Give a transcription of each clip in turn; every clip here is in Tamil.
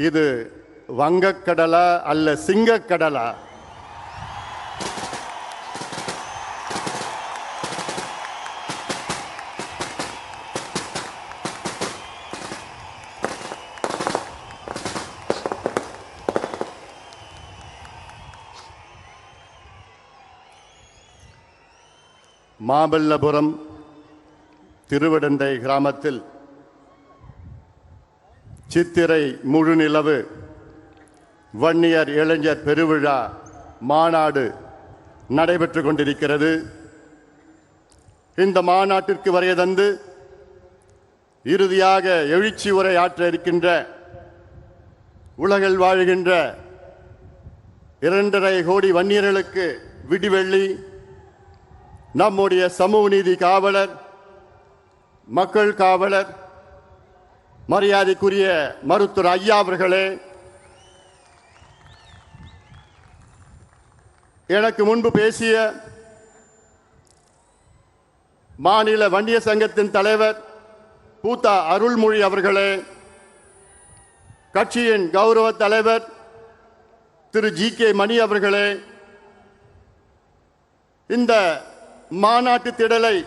இது வங்கக்கடலா அல்ல சிங்கக்கடலா? மாமல்லபுரம் திருவிடந்தை கிராமத்தில் சித்திரை முழுநிலவு வன்னியர் இளைஞர் பெருவிழா மாநாடு நடைபெற்று கொண்டிருக்கிறது. இந்த மாநாட்டிற்கு வருகை தந்து இறுதியாக எழுச்சி உரை ஆற்ற இருக்கின்ற உலகில் வாழ்கின்ற 2.5 கோடி வன்னியர்களுக்கு விடிவெள்ளி நம்முடைய சமூக நீதி காவலர், மக்கள் காவலர், மரியாதைக்குரிய மருத்துவர் ஐயா அவர்களே, எனக்கு முன்பு பேசிய மாநில வன்னிய சங்கத்தின் தலைவர் பூத்தா அருள்மொழி அவர்களே, கட்சியின் கௌரவ தலைவர் திரு ஜி.கே. மணி அவர்களே, இந்த மாநாட்டு திடலை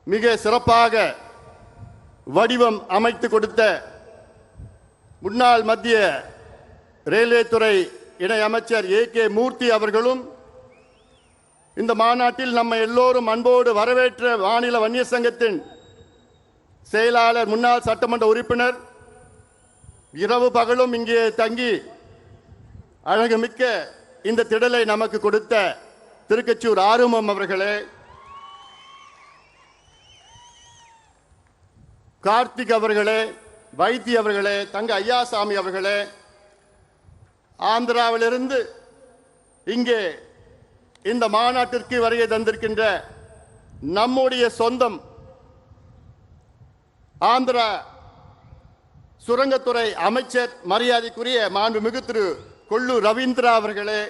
மிக சிறப்பாக வடிவம் அமைத்து கொடுத்த முன்னாள் மத்திய ரயில்வே துறை இணை அமைச்சர் ஏ.கே. மூர்த்தி அவர்களும், இந்த மாநாட்டில் நம்ம எல்லோரும் அன்போடு வரவேற்ற மாநில வன்னிய சங்கத்தின் செயலாளர், முன்னாள் சட்டமன்ற உறுப்பினர், இரவு பகலும் இங்கே தங்கி அழகுமிக்க இந்த திடலை நமக்கு கொடுத்த திருக்கச்சூர் ஆறுமுகம் அவர்களே, கார்த்திக் அவர்களே, வைத்தி அவர்களே, தங்க ஐயாசாமி அவர்களே, ஆந்திராவிலிருந்து இங்கே இந்த மாநாட்டிற்கு வருகை தந்திருக்கின்ற நம்முடைய சொந்தம் ஆந்திரா சுரங்கத்துறை அமைச்சர் மரியாதைக்குரிய மாண்புமிகு திரு கொல்லு ரவீந்திரா அவர்களே,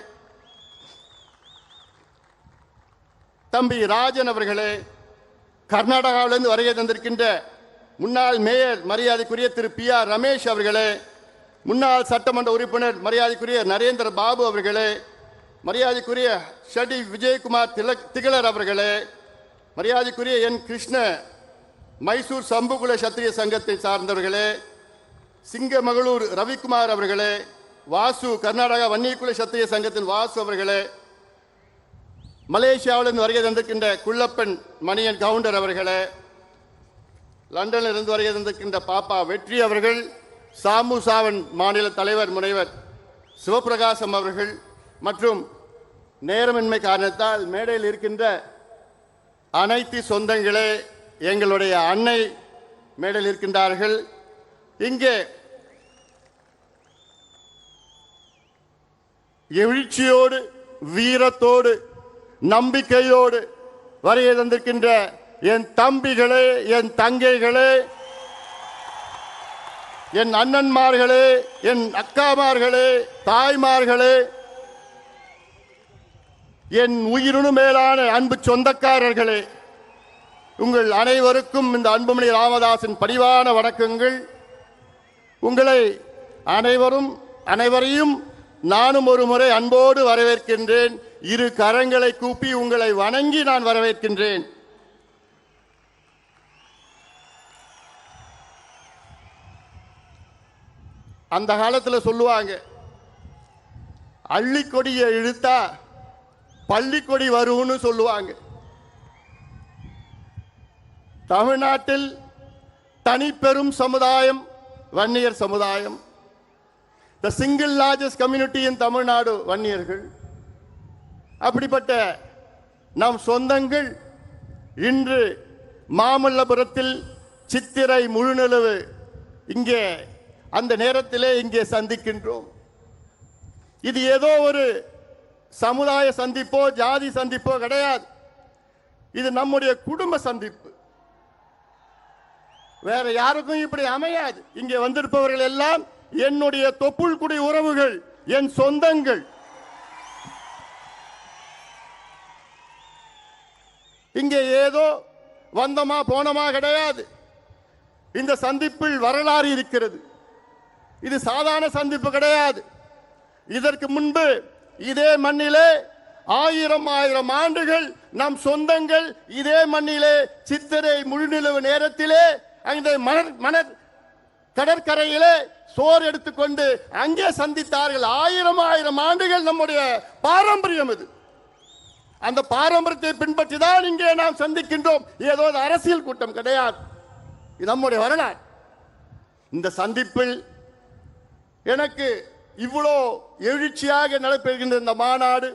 தம்பி ராஜன் அவர்களே, கர்நாடகாவிலிருந்து வருகை தந்திருக்கின்ற முன்னாள் மேயர் மரியாதைக்குரிய திரு பி.ஆர். ரமேஷ் அவர்களே, முன்னாள் சட்டமன்ற உறுப்பினர் மரியாதைக்குரிய நரேந்திர பாபு அவர்களே, மரியாதைக்குரிய ஷடி விஜயகுமார் திகழர் அவர்களே, மரியாதைக்குரிய என் கிருஷ்ண மைசூர் சம்புகுல சத்திரிய சங்கத்தை சார்ந்தவர்களே, சிங்கமகளூர் ரவிக்குமார் அவர்களே, வாசு கர்நாடகா வன்னியகுல சத்திரிய சங்கத்தின் வாசு அவர்களே, மலேசியாவிலிருந்து வருகை தந்திருக்கின்ற குள்ளப்பன் மணியன் கவுண்டர் அவர்களே, லண்டனில் இருந்து வருகை தந்திருக்கின்ற பாப்பா வெற்றி அவர்கள், சாமுசாவன் மாநில தலைவர் முனைவர் சிவபிரகாசம் அவர்கள் மற்றும் நேரமின்மை காரணத்தால் மேடையில் இருக்கின்ற அனைத்து சொந்தங்களே, எங்களுடைய அன்னை மேடையில் இருக்கின்றார்கள். இங்கே எழுச்சியோடு, வீரத்தோடு, நம்பிக்கையோடு வருகை தந்திருக்கின்ற என் தம்பிகளே, என் தங்கைகளே, என் அண்ணன்மார்களே, என் அக்காமார்களே, தாய்மார்களே, என் உயிரினு மேலான அன்பு சொந்தக்காரர்களே, உங்கள் அனைவருக்கும் இந்த அன்புமணி ராமதாசின் பணிவான வணக்கங்கள். உங்களை அனைவரையும் நானும் ஒரு முறை அன்போடு வரவேற்கின்றேன். இரு கரங்களை கூப்பி உங்களை வணங்கி நான் வரவேற்கின்றேன். அந்த காலத்தில் சொல்லுவாங்க, அள்ளிக்கொடியை இழுத்தா பள்ளிக்கொடி வரும்னு சொல்லுவாங்க. தமிழ்நாட்டில் தனிப்பெரும் சமுதாயம் வன்னியர் சமுதாயம். The single largest community in Tamil Nadu வன்னியர்கள். அப்படிப்பட்ட நம் சொந்தங்கள் இன்று மாமல்லபுரத்தில் சித்திரை முழுநிலவு இங்கே அந்த நேரத்திலே இங்கே சந்திக்கின்றோம். இது ஏதோ ஒரு சமுதாய சந்திப்போ ஜாதி சந்திப்போ கிடையாது. இது நம்முடைய குடும்ப சந்திப்பு. வேற யாருக்கும் இப்படி அமையாது. இங்கே வந்திருப்பவர்கள் எல்லாம் என்னுடைய தொப்புள் குடி உறவுகள், என் சொந்தங்கள். இங்கே ஏதோ வந்தமா போனமா கிடையாது. இந்த சந்திப்பில் வரலாறு இருக்கிறது. இது சாதாரண சந்திப்பு கிடையாது. இதற்கு முன்பு இதே மண்ணிலே ஆயிரம் ஆண்டுகள் நம் சொந்தங்கள் இதே மண்ணிலே சித்திரை முழுநிலவு நேரத்திலே அந்த மணல் கடற்கரையிலே சோறு எடுத்துக்கொண்டு அங்கே சந்தித்தார்கள். ஆயிரம் ஆண்டுகள் நம்முடைய பாரம்பரியம் இது. அந்த பாரம்பரியத்தை பின்பற்றி தான் இங்கே நாம் சந்திக்கின்றோம். ஏதோ அரசியல் கூட்டம் கிடையாது, இது நம்முடைய வரலாறு. இந்த சந்திப்பில் எனக்கு இவ்வளோ எழுச்சியாக நடைபெறுகின்ற இந்த மாநாடு,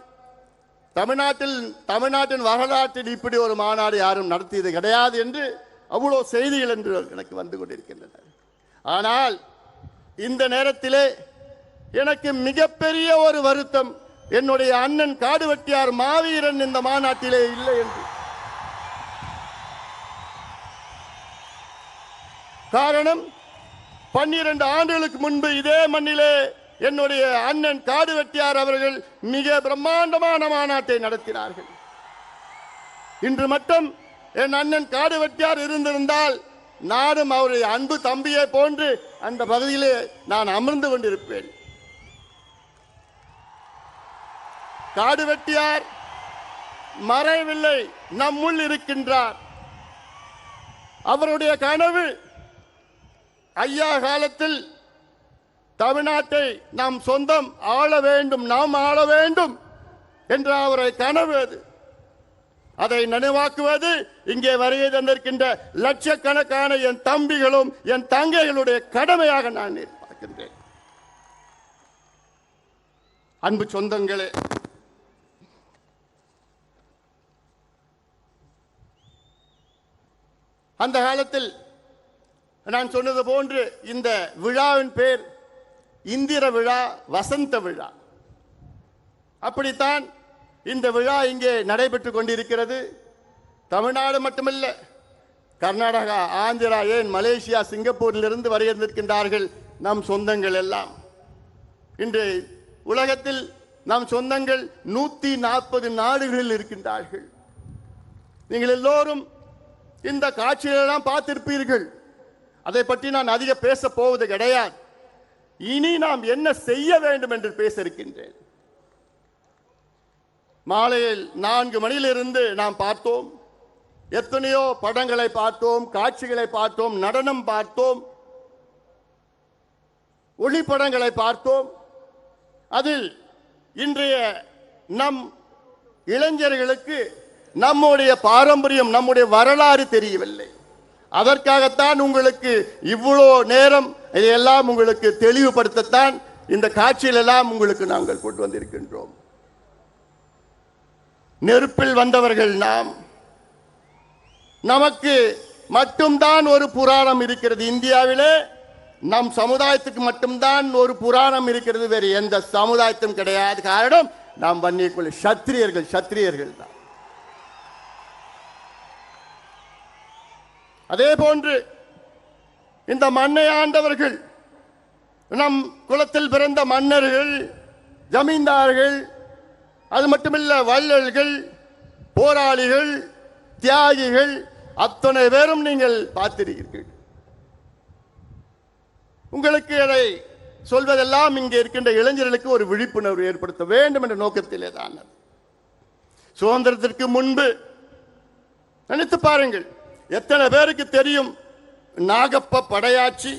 தமிழ்நாட்டின் வரலாற்றில் இப்படி ஒரு மாநாடு யாரும் நடத்தியது கிடையாது என்று அவ்வளோ செய்திகள் என்று எனக்கு வந்து கொண்டிருக்கின்றன. ஆனால் இந்த நேரத்திலே எனக்கு மிகப்பெரிய ஒரு வருத்தம், என்னுடைய அண்ணன் காடுவெட்டியார் மாவீரன் இந்த மாநாட்டிலே இல்லை என்று. காரணம், 12 ஆண்டுகளுக்கு முன்பு இதே மண்ணிலே என்னுடைய அண்ணன் காடுவெட்டியார் அவர்கள் மிக பிரம்மாண்டமான மாநாட்டை நடத்தினார்கள். இன்று மட்டும் என் அண்ணன் காடுவெட்டியார் இருந்திருந்தால் நானும் அவருடைய அன்பு தம்பியை போன்று அந்த பகுதியிலே நான் அமர்ந்து கொண்டிருப்பேன். காடுவெட்டியார் மறைவில்லை, நம்முள் இருக்கின்றார். அவருடைய கனவு ஐயா காலத்தில் தமிழ்நாட்டை நாம் சொந்தம் ஆள வேண்டும், நாம் ஆள வேண்டும் என்ற அவருடைய கனவு அது. அதை நினைவாக்குவது இங்கே வருகை தந்திருக்கின்ற லட்சக்கணக்கான என் தம்பிகளும் என் தங்கைகளுடைய கடமையாக நான் பார்க்கின்றேன். அன்பு சொந்தங்களே, அந்த காலத்தில் நான் சொன்னது போன்று இந்த விழாவின் பேர் இந்திர விழா, வசந்த விழா. அப்படித்தான் இந்த விழா இங்கே நடைபெற்றுக் கொண்டிருக்கிறது. தமிழ்நாடு மட்டுமல்ல, கர்நாடகா, ஆந்திரா, ஏன் மலேசியா, சிங்கப்பூரிலிருந்து வருகின்றிருக்கின்றார்கள் நம் சொந்தங்கள் எல்லாம். இன்று உலகத்தில் நம் சொந்தங்கள் 140 நாடுகளில் இருக்கின்றார்கள். நீங்கள் எல்லோரும் இந்த காட்சிகளெல்லாம் பார்த்திருப்பீர்கள். அதை பற்றி நான் அதிக பேச போவது கிடையாது. இனி நாம் என்ன செய்ய வேண்டும் என்று பேச இருக்கின்றேன். மாலையில் 4 மணியிலிருந்து நாம் பார்த்தோம், எத்தனையோ படங்களை பார்த்தோம், காட்சிகளை பார்த்தோம், நடனம் பார்த்தோம், ஒளிப்படங்களை பார்த்தோம். அதில் இன்றைய நம் இளைஞர்களுக்கு நம்முடைய பாரம்பரியம், நம்முடைய வரலாறு தெரியவில்லை. அதற்காகத்தான் உங்களுக்கு இவ்வளோ நேரம் இதையெல்லாம் உங்களுக்கு தெளிவுபடுத்தத்தான் இந்த காட்சியிலெல்லாம் உங்களுக்கு நாங்கள் கொண்டு வந்திருக்கின்றோம். நெருப்பில் வந்தவர்கள் நாம். நமக்கு மட்டும்தான் ஒரு புராணம் இருக்கிறது. இந்தியாவிலே நம் சமுதாயத்துக்கு மட்டும்தான் ஒரு புராணம் இருக்கிறது, வேறு எந்த சமுதாயத்தும் கிடையாது. காரணம், நாம் வன்னியக்குள்ள சத்திரியர்கள் தான். அதே போன்று இந்த மண்ணை ஆண்டவர்கள், நம் குலத்தில் பிறந்த மன்னர்கள், ஜமீன்தார்கள், அது மட்டுமில்ல வள்ளல்கள், போராளிகள், தியாகிகள், அத்தனை பேரும் நீங்கள் பார்த்திருக்கிறீர்கள். உங்களுக்கு அதை சொல்வதெல்லாம் இங்கே இருக்கின்ற இளைஞர்களுக்கு ஒரு விழிப்புணர்வு ஏற்படுத்த வேண்டும் என்ற நோக்கத்திலே தான். சுதந்திரத்திற்கு முன்பு நினைத்து பாருங்கள், எத்தனை பேருக்கு தெரியும் நாகப்ப படையாட்சி?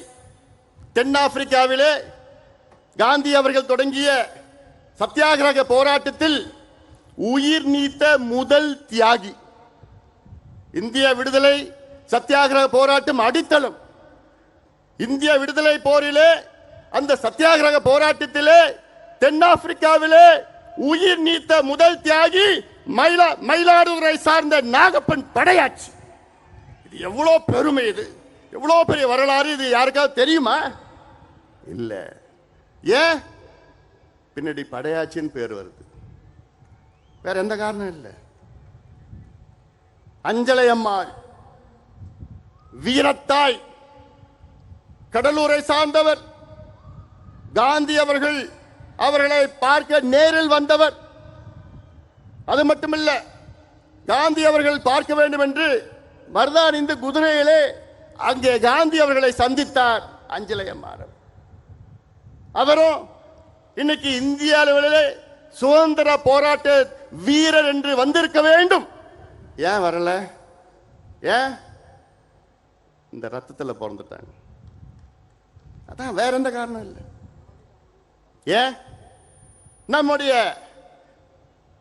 தென்னாப்பிரிக்காவிலே காந்தி அவர்கள் தொடங்கிய சத்தியாகிரக போராட்டத்தில் உயிர் நீத்த முதல் தியாகி. இந்திய விடுதலை சத்தியாகிரக போராட்டம் அடித்தளம். இந்திய விடுதலை போரிலே, அந்த சத்தியாகிரக போராட்டத்திலே தென்னாப்பிரிக்காவிலே உயிர் நீத்த முதல் தியாகி மயிலாடுதுறை சார்ந்த நாகப்பன் படையாட்சி. இது எவ்வளோ பெருமை, இது எவ்வளோ பெரிய வரலாறு. இது யாருக்காவது தெரியுமா? இல்ல. ஏன்? பின்னாடி படையாச்சின்னு பேர் வருது, வேற எந்த காரணம் இல்லை. அஞ்சலை அம்மாள் வீரத்தாய், கடலூரை சார்ந்தவர். காந்தி அவர்கள் அவர்களை பார்க்க நேரில் வந்தவர். அது மட்டுமல்ல, காந்தி அவர்கள் பார்க்க வேண்டும் என்று மருதான் இந்த குதிரையிலே அங்கே காந்தி அவர்களை சந்தித்தார் அஞ்சலை அம்மாள். அவரும் இன்னைக்கு இந்திய அளவிலே சுதந்திர போராட்ட வீரர் என்று வந்திருக்க வேண்டும். ஏன் வரல? ஏன்? இந்த ரத்தத்தில் பிறந்துட்டாங்க. அதான், வேற எந்த காரணம் இல்லை. ஏன்? நம்முடைய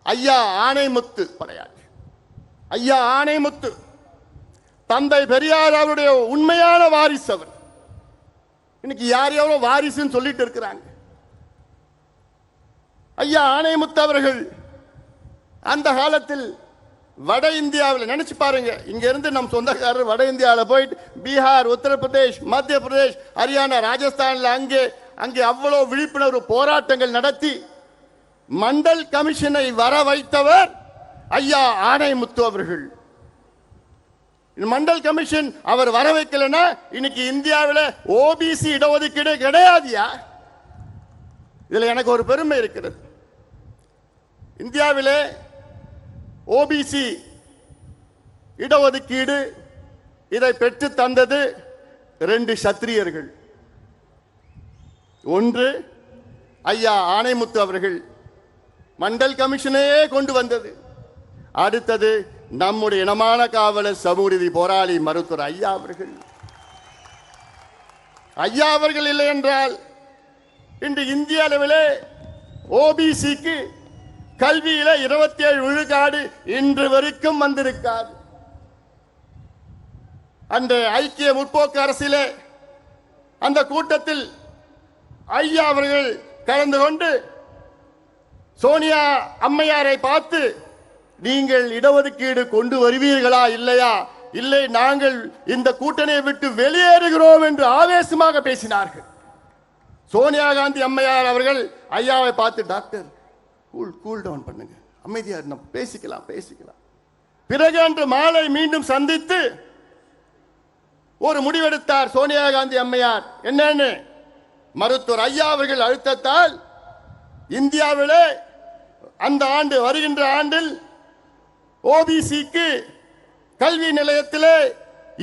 ஐயா ஆணைமுத்து படையாளி, ஐயா ஆணைமுத்து தந்தை பெரியார் அவருடைய உண்மையான வாரிசு. அவர் இன்னைக்கு யார் யாரோ வாரிசுன்னு சொல்லிட்டு இருக்கிறாங்க. ஐயா ஆணைமுத்து அவர்கள் அந்த காலத்தில் வட இந்தியாவில், நினைச்சு பாருங்க, இங்க இருந்து நம் சொந்தக்காரர் வட இந்தியாவில் போயிட்டு பீகார், உத்தரப்பிரதேஷ், மத்திய பிரதேஷ், ஹரியானா, ராஜஸ்தான்ல அங்கே அவ்வளவு விழிப்புணர்வு போராட்டங்கள் நடத்தி மண்டல் கமிஷனை வர வைத்தவர் ஐயா ஆணைமுத்து அவர்கள். மண்டல் கமிஷன் அவர் வர வைக்கலன்னா இன்னைக்கு இந்தியாவில் ஓபிசி இடஒதுக்கீடு கிடையாதுயா. இதுல எனக்கு ஒரு பெருமை இருக்கிறது. இந்தியாவிலே ஓபிசி இடஒதுக்கீடு இதை பெற்று தந்தது 2 சத்திரியர்கள். ஒன்று ஐயா ஆணைமுத்து அவர்கள், மண்டல் கமிஷனையே கொண்டு வந்தது. அடுத்தது நம்முடைய இனமான காவலர், சமூக நீதி போராளி மருத்துவர் ஐயா அவர்கள். ஐயா அவர்கள் இல்லை என்றால் இன்று இந்திய அளவிலே ஓபிசிக்கு கல்வியில 27 விழுக்காடு இன்று வரைக்கும் வந்திருக்காது. அந்த ஐக்கிய முற்போக்கு அரசிலே அந்த கூட்டத்தில் ஐயா அவர்கள் கலந்து கொண்டு சோனியா அம்மையாரை பார்த்து, நீங்கள் இடஒதுக்கீடு கொண்டு வருவீர்களா இல்லையா, இல்லை நாங்கள் இந்த கூட்டணியை விட்டு வெளியேறுகிறோம் என்று ஆவேசமாக பேசினார்கள். சோனியா காந்தி அம்மையார் அவர்கள் ஐயாவை பார்த்து, டாக்டர் கூல் டவுன் பண்ணுங்க, அமைதியா நம்ம பேசிக்கலாம். பிறகு அன்று மாலை மீண்டும் சந்தித்து ஒரு முடிவெடுத்தார் சோனியா காந்தி அம்மையார். என்னன்னு, மருத்துவர் ஐயா அவர்கள் அழுத்தத்தால் இந்தியாவிலே அந்த ஆண்டு, வருகின்ற ஆண்டில் ஓபிசிக்கு கல்வி நிலையத்திலே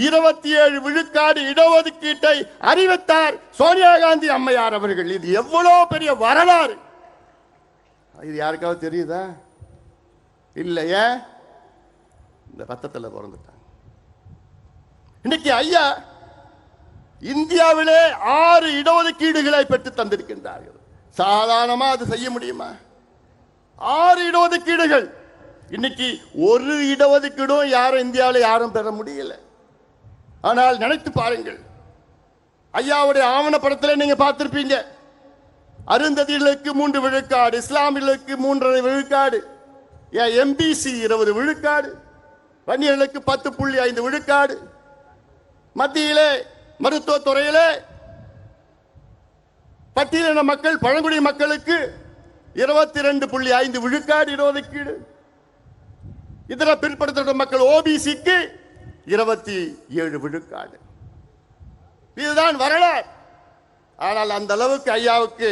27 விழுக்காடு இடஒதுக்கீட்டை அறிவித்தார் சோனியா காந்தி அம்மையார் அவர்கள். இது எவ்வளவு பெரிய வரலாறு! இது யாருக்காவது தெரியுதா? இல்லையே. இந்த ரத்தத்தில் பிறந்துட்டாங்க. இன்னைக்கு ஐயா இந்தியாவிலே 6 இடஒதுக்கீடுகளை பெற்று தந்திருக்கின்றார்கள். சாதாரணமா அது செய்ய முடியுமா? 6 இடஒதுக்கீடுகள். இன்னைக்கு ஒரு இடஒதுக்கீடும் யாரும் இந்தியாவில் யாரும் பெற முடியல. ஆனால் நினைத்து பாருங்கள், ஐயாவுடைய ஆவணப்படத்தில் நீங்க பார்த்திருப்பீங்க, அருந்ததிகளுக்கு 3 விழுக்காடு, இஸ்லாமியர்களுக்கு 3.5 விழுக்காடு, எம்பிசி 20 விழுக்காடு, வன்னியர்களுக்கு 10.5 விழுக்காடு, மத்தியிலே மருத்துவத்துறையிலே பட்டியலின மக்கள், பழங்குடி மக்களுக்கு 22.5 விழுக்காடு இடஒதுக்கீடு, இதர பிற்படுத்தப்பட்ட மக்கள் ஓபிசிக்கு 27 விழுக்காடு. இதுதான் வரலாறு. ஆனால் அந்த அளவுக்கு ஐயாவுக்கு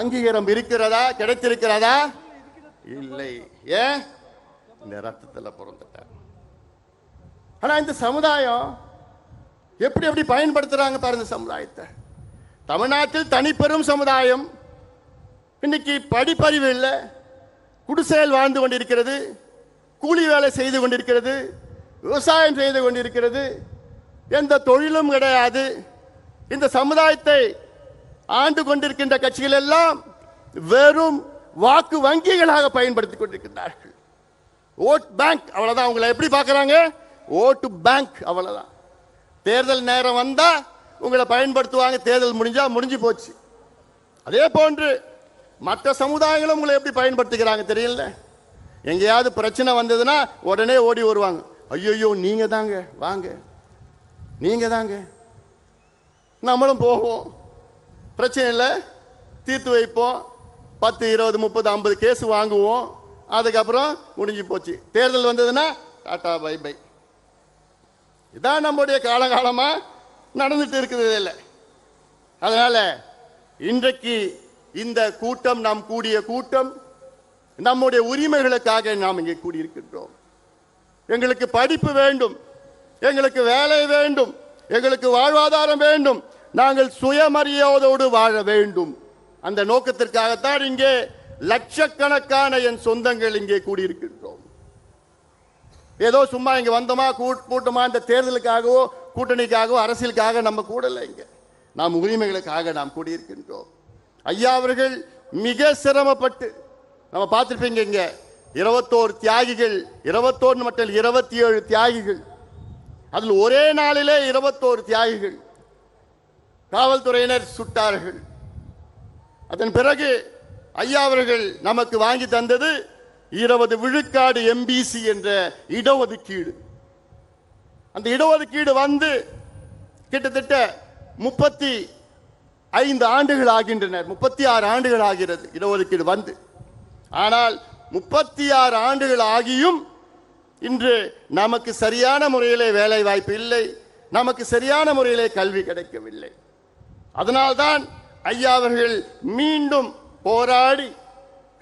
அங்கீகாரம் இருக்கிறதா, கிடைத்திருக்கிறதா? இல்லை. ஏன்? இந்த ரத்தத்தில் பிறந்துட்டார். ஆனா இந்த சமுதாயம் எப்படி பயன்படுத்துறாங்க பாருங்க சமுதாயத்தை. தமிழ்நாட்டில் தனிப்பெரும் சமுதாயம் இன்னைக்கு படிப்பறிவு இல்லை, குடிசையில் வாழ்ந்து கொண்டிருக்கிறது, கூலி வேலை செய்து கொண்டிருக்கிறது, விவசாயம் செய்து கொண்டிருக்கிறது, எந்த தொழிலும் கிடையாது. இந்த சமுதாயத்தை ஆண்டு கொண்டிருக்கின்ற கட்சிகள் எல்லாம் வெறும் வாக்கு வங்கிகளாக பயன்படுத்திக் கொண்டிருக்கிறார்கள். ஓட் பேங்க், அவ்வளவுதான். உங்களை எப்படி பார்க்கறாங்க? ஓட்டு பேங்க், அவ்வளவுதான். தேர்தல் நேரம் வந்தா உங்களை பயன்படுத்துவாங்க, தேர்தல் முடிஞ்சா முடிஞ்சு போச்சு. அதே போன்று மற்ற சமுதாயங்களும் உங்களை எப்படி பயன்படுத்துகிறாங்க தெரியல. எங்கேயாவது பிரச்சனை வந்ததுன்னா உடனே ஓடி வருவாங்க. ஐயோ நீங்க தாங்க, வாங்க நீங்க தாங்க. நம்மளும் போவோம், பிரச்சனை இல்லை, தீர்த்து வைப்போம், 10, 20, 30, 50 கேஸ் வாங்குவோம். அதுக்கப்புறம் முடிஞ்சு போச்சு. தேர்தல் வந்ததுன்னா டாடா பை பை. இதான் நம்முடைய காலகாலமா நடந்துட்டு இருக்குது. இல்லை, அதனால இன்றைக்கு இந்த கூட்டம், நாம் கூடிய கூட்டம், நம்முடைய உரிமைகளுக்காக நாம் இங்கே கூடியிருக்கின்றோம். எங்களுக்கு படிப்பு வேண்டும், எங்களுக்கு வேலை வேண்டும், எங்களுக்கு வாழ்வாதாரம் வேண்டும், நாங்கள் சுயமரியாதையோடு வாழ வேண்டும். அந்த நோக்கத்திற்காகத்தான் இங்கே லட்சக்கணக்கான என் சொந்தங்கள் இங்கே கூடியிருக்கின்றோம். ஏதோ சும்மா இங்க வந்தோமா கூட்டமா இந்த தேர்தலுக்காகவோ கூட்டணிக்காகவோ அரசியலுக்காக நம்ம கூடல. இங்க நாம் உரிமைகளுக்காக நாம் கூடியிருக்கின்றோம். ஐயா அவர்கள் மிக சிரமப்பட்டு நம்ம பார்த்திருப்பீங்க, இங்க 21 தியாகிகள், 21 மட்டும் 27 தியாகிகள், அதில் ஒரே நாளிலே 21 தியாகிகள் காவல்துறையினர் சுட்டார்கள். அதன் பிறகு ஐயா அவர்கள் நமக்கு வாங்கி தந்தது 20 விழுக்காடு எம்பிசி என்ற இடஒதுக்கீடு. அந்த இடஒதுக்கீடு வந்து கிட்டத்தட்ட 35 ஆண்டுகள் ஆகின்றன, 36 ஆண்டுகள் ஆகிறது இடஒதுக்கீடு வந்து. ஆனால் 36 ஆண்டுகள் ஆகியும் இன்று நமக்கு சரியான முறையிலே வேலை வாய்ப்பு இல்லை, நமக்கு சரியான முறையிலே கல்வி கிடைக்கவில்லை. அதனால்தான் ஐயா அவர்கள் மீண்டும் போராடி,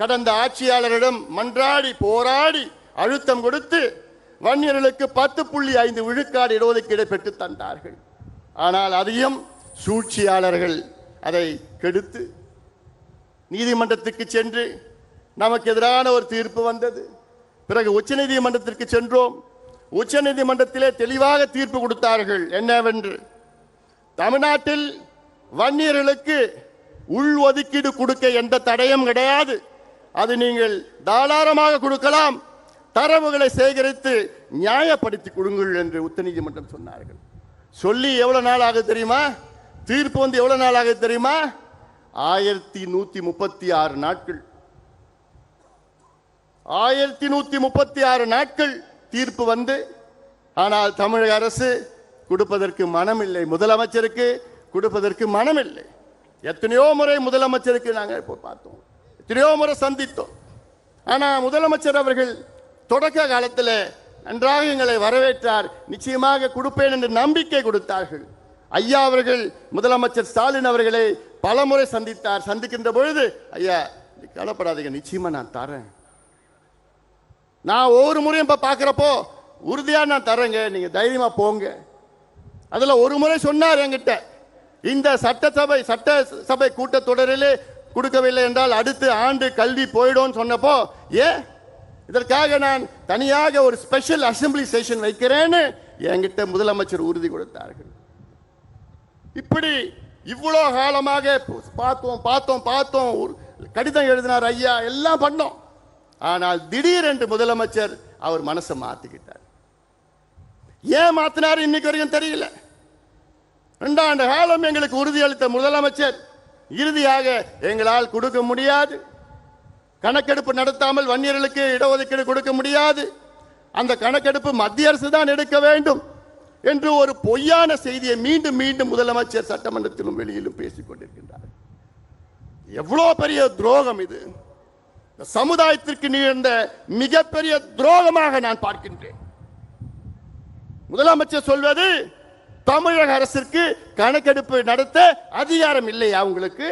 கடந்த ஆட்சியாளரிடம் மன்றாடி போராடி அழுத்தம் கொடுத்து வன்னியர்களுக்கு 10.5 விழுக்காடு இடஒதுக்கீடு பெற்று தந்தார்கள். ஆனால் அதையும் சூழ்ச்சியாளர்கள் அதை கெடுத்து நீதிமன்றத்துக்கு சென்று நமக்கு எதிரான ஒரு தீர்ப்பு வந்தது. பிறகு உச்சநீதிமன்றத்திற்கு சென்றோம். உச்சநீதிமன்றத்திலே தெளிவாக தீர்ப்பு கொடுத்தார்கள். என்னவென்று, தமிழ்நாட்டில் வன்னியர்களுக்கு உள் ஒதுக்கீடு கொடுக்க எந்த தடையும் கிடையாது, அது நீங்கள் தாராளமாக கொடுக்கலாம், தரவுகளை சேகரித்து நியாயப்படுத்தி கொடுங்கள் என்று உச்சநீதிமன்றம் சொன்னார்கள். சொல்லி எவ்வளவு நாள் ஆகுது தெரியுமா? தீர்ப்பு வந்து எவ்வளவு நாள் ஆகுது தெரியுமா? 1136 நாட்கள். 1136 நாட்கள் தீர்ப்பு வந்து, ஆனால் தமிழக அரசு கொடுப்பதற்கு மனமில்லை, முதலமைச்சருக்கு கொடுப்பதற்கு மனமில்லை. எத்தனையோ முறை முதலமைச்சருக்கு நாங்கள் இப்போ பார்த்தோம், எத்தனையோ முறை சந்தித்தோம். ஆனால் முதலமைச்சர் அவர்கள் தொடக்க காலத்தில் நன்றாக எங்களை வரவேற்றார், நிச்சயமாக கொடுப்பேன் என்று நம்பிக்கை கொடுத்தார்கள். ஐயா அவர்கள் முதலமைச்சர் ஸ்டாலின் அவர்களை பல முறை சந்தித்தார். சந்திக்கின்ற பொழுது, ஐயா கவலைப்படாதீங்க, நிச்சயமா நான் தரேன், நான் ஒவ்வொரு முறையும் இப்போ பார்க்குறப்போ உறுதியாக நான் தரேங்க, நீங்கள் தைரியமாக போங்க. அதில் ஒரு முறை சொன்னார் என்கிட்ட, இந்த சட்டசபை கூட்டத்தொடரிலே கொடுக்கவில்லை என்றால் அடுத்த ஆண்டு கல்வி போயிடும் சொன்னப்போ, ஏன் இதற்காக நான் தனியாக ஒரு ஸ்பெஷல் அசெம்பிளி செஷன் வைக்கிறேன்னு என்கிட்ட முதலமைச்சர் உறுதி கொடுத்தார்கள். இப்படி இவ்வளோ காலமாக பார்த்தோம், கடிதம் எழுதினார் ஐயா, எல்லாம் பண்ணோம். ஆனால் திடீரென்று முதலமைச்சர் அவர் மனசை மாத்திக்கிட்டார். ஏன் மாத்தினார் இன்னைக்கு வரைக்கும் தெரியல. 2 ஆண்டு காலம் எங்களுக்கு உறுதியளித்த முதலமைச்சர் இறுதியாக எங்களால் கொடுக்க முடியாது, கணக்கெடுப்பு நடத்தாமல் வன்னியர்களுக்கு இடஒதுக்கீடு கொடுக்க முடியாது, அந்த கணக்கெடுப்பு மத்திய அரசு தான் எடுக்க வேண்டும் என்று ஒரு பொய்யான செய்தியை மீண்டும் மீண்டும் முதலமைச்சர் சட்டமன்றத்திலும் வெளியிலும் பேசிக் கொண்டிருக்கின்றார். எவ்வளவு பெரிய துரோகம் இது! சமுதாயத்திற்கு நிகழ்ந்த மிகப்பெரிய துரோகமாக நான் பார்க்கின்றேன். முதலமைச்சர் சொல்வது, தமிழக அரசிற்கு கணக்கெடுப்பு நடத்த அதிகாரம் இல்லையா உங்களுக்கு?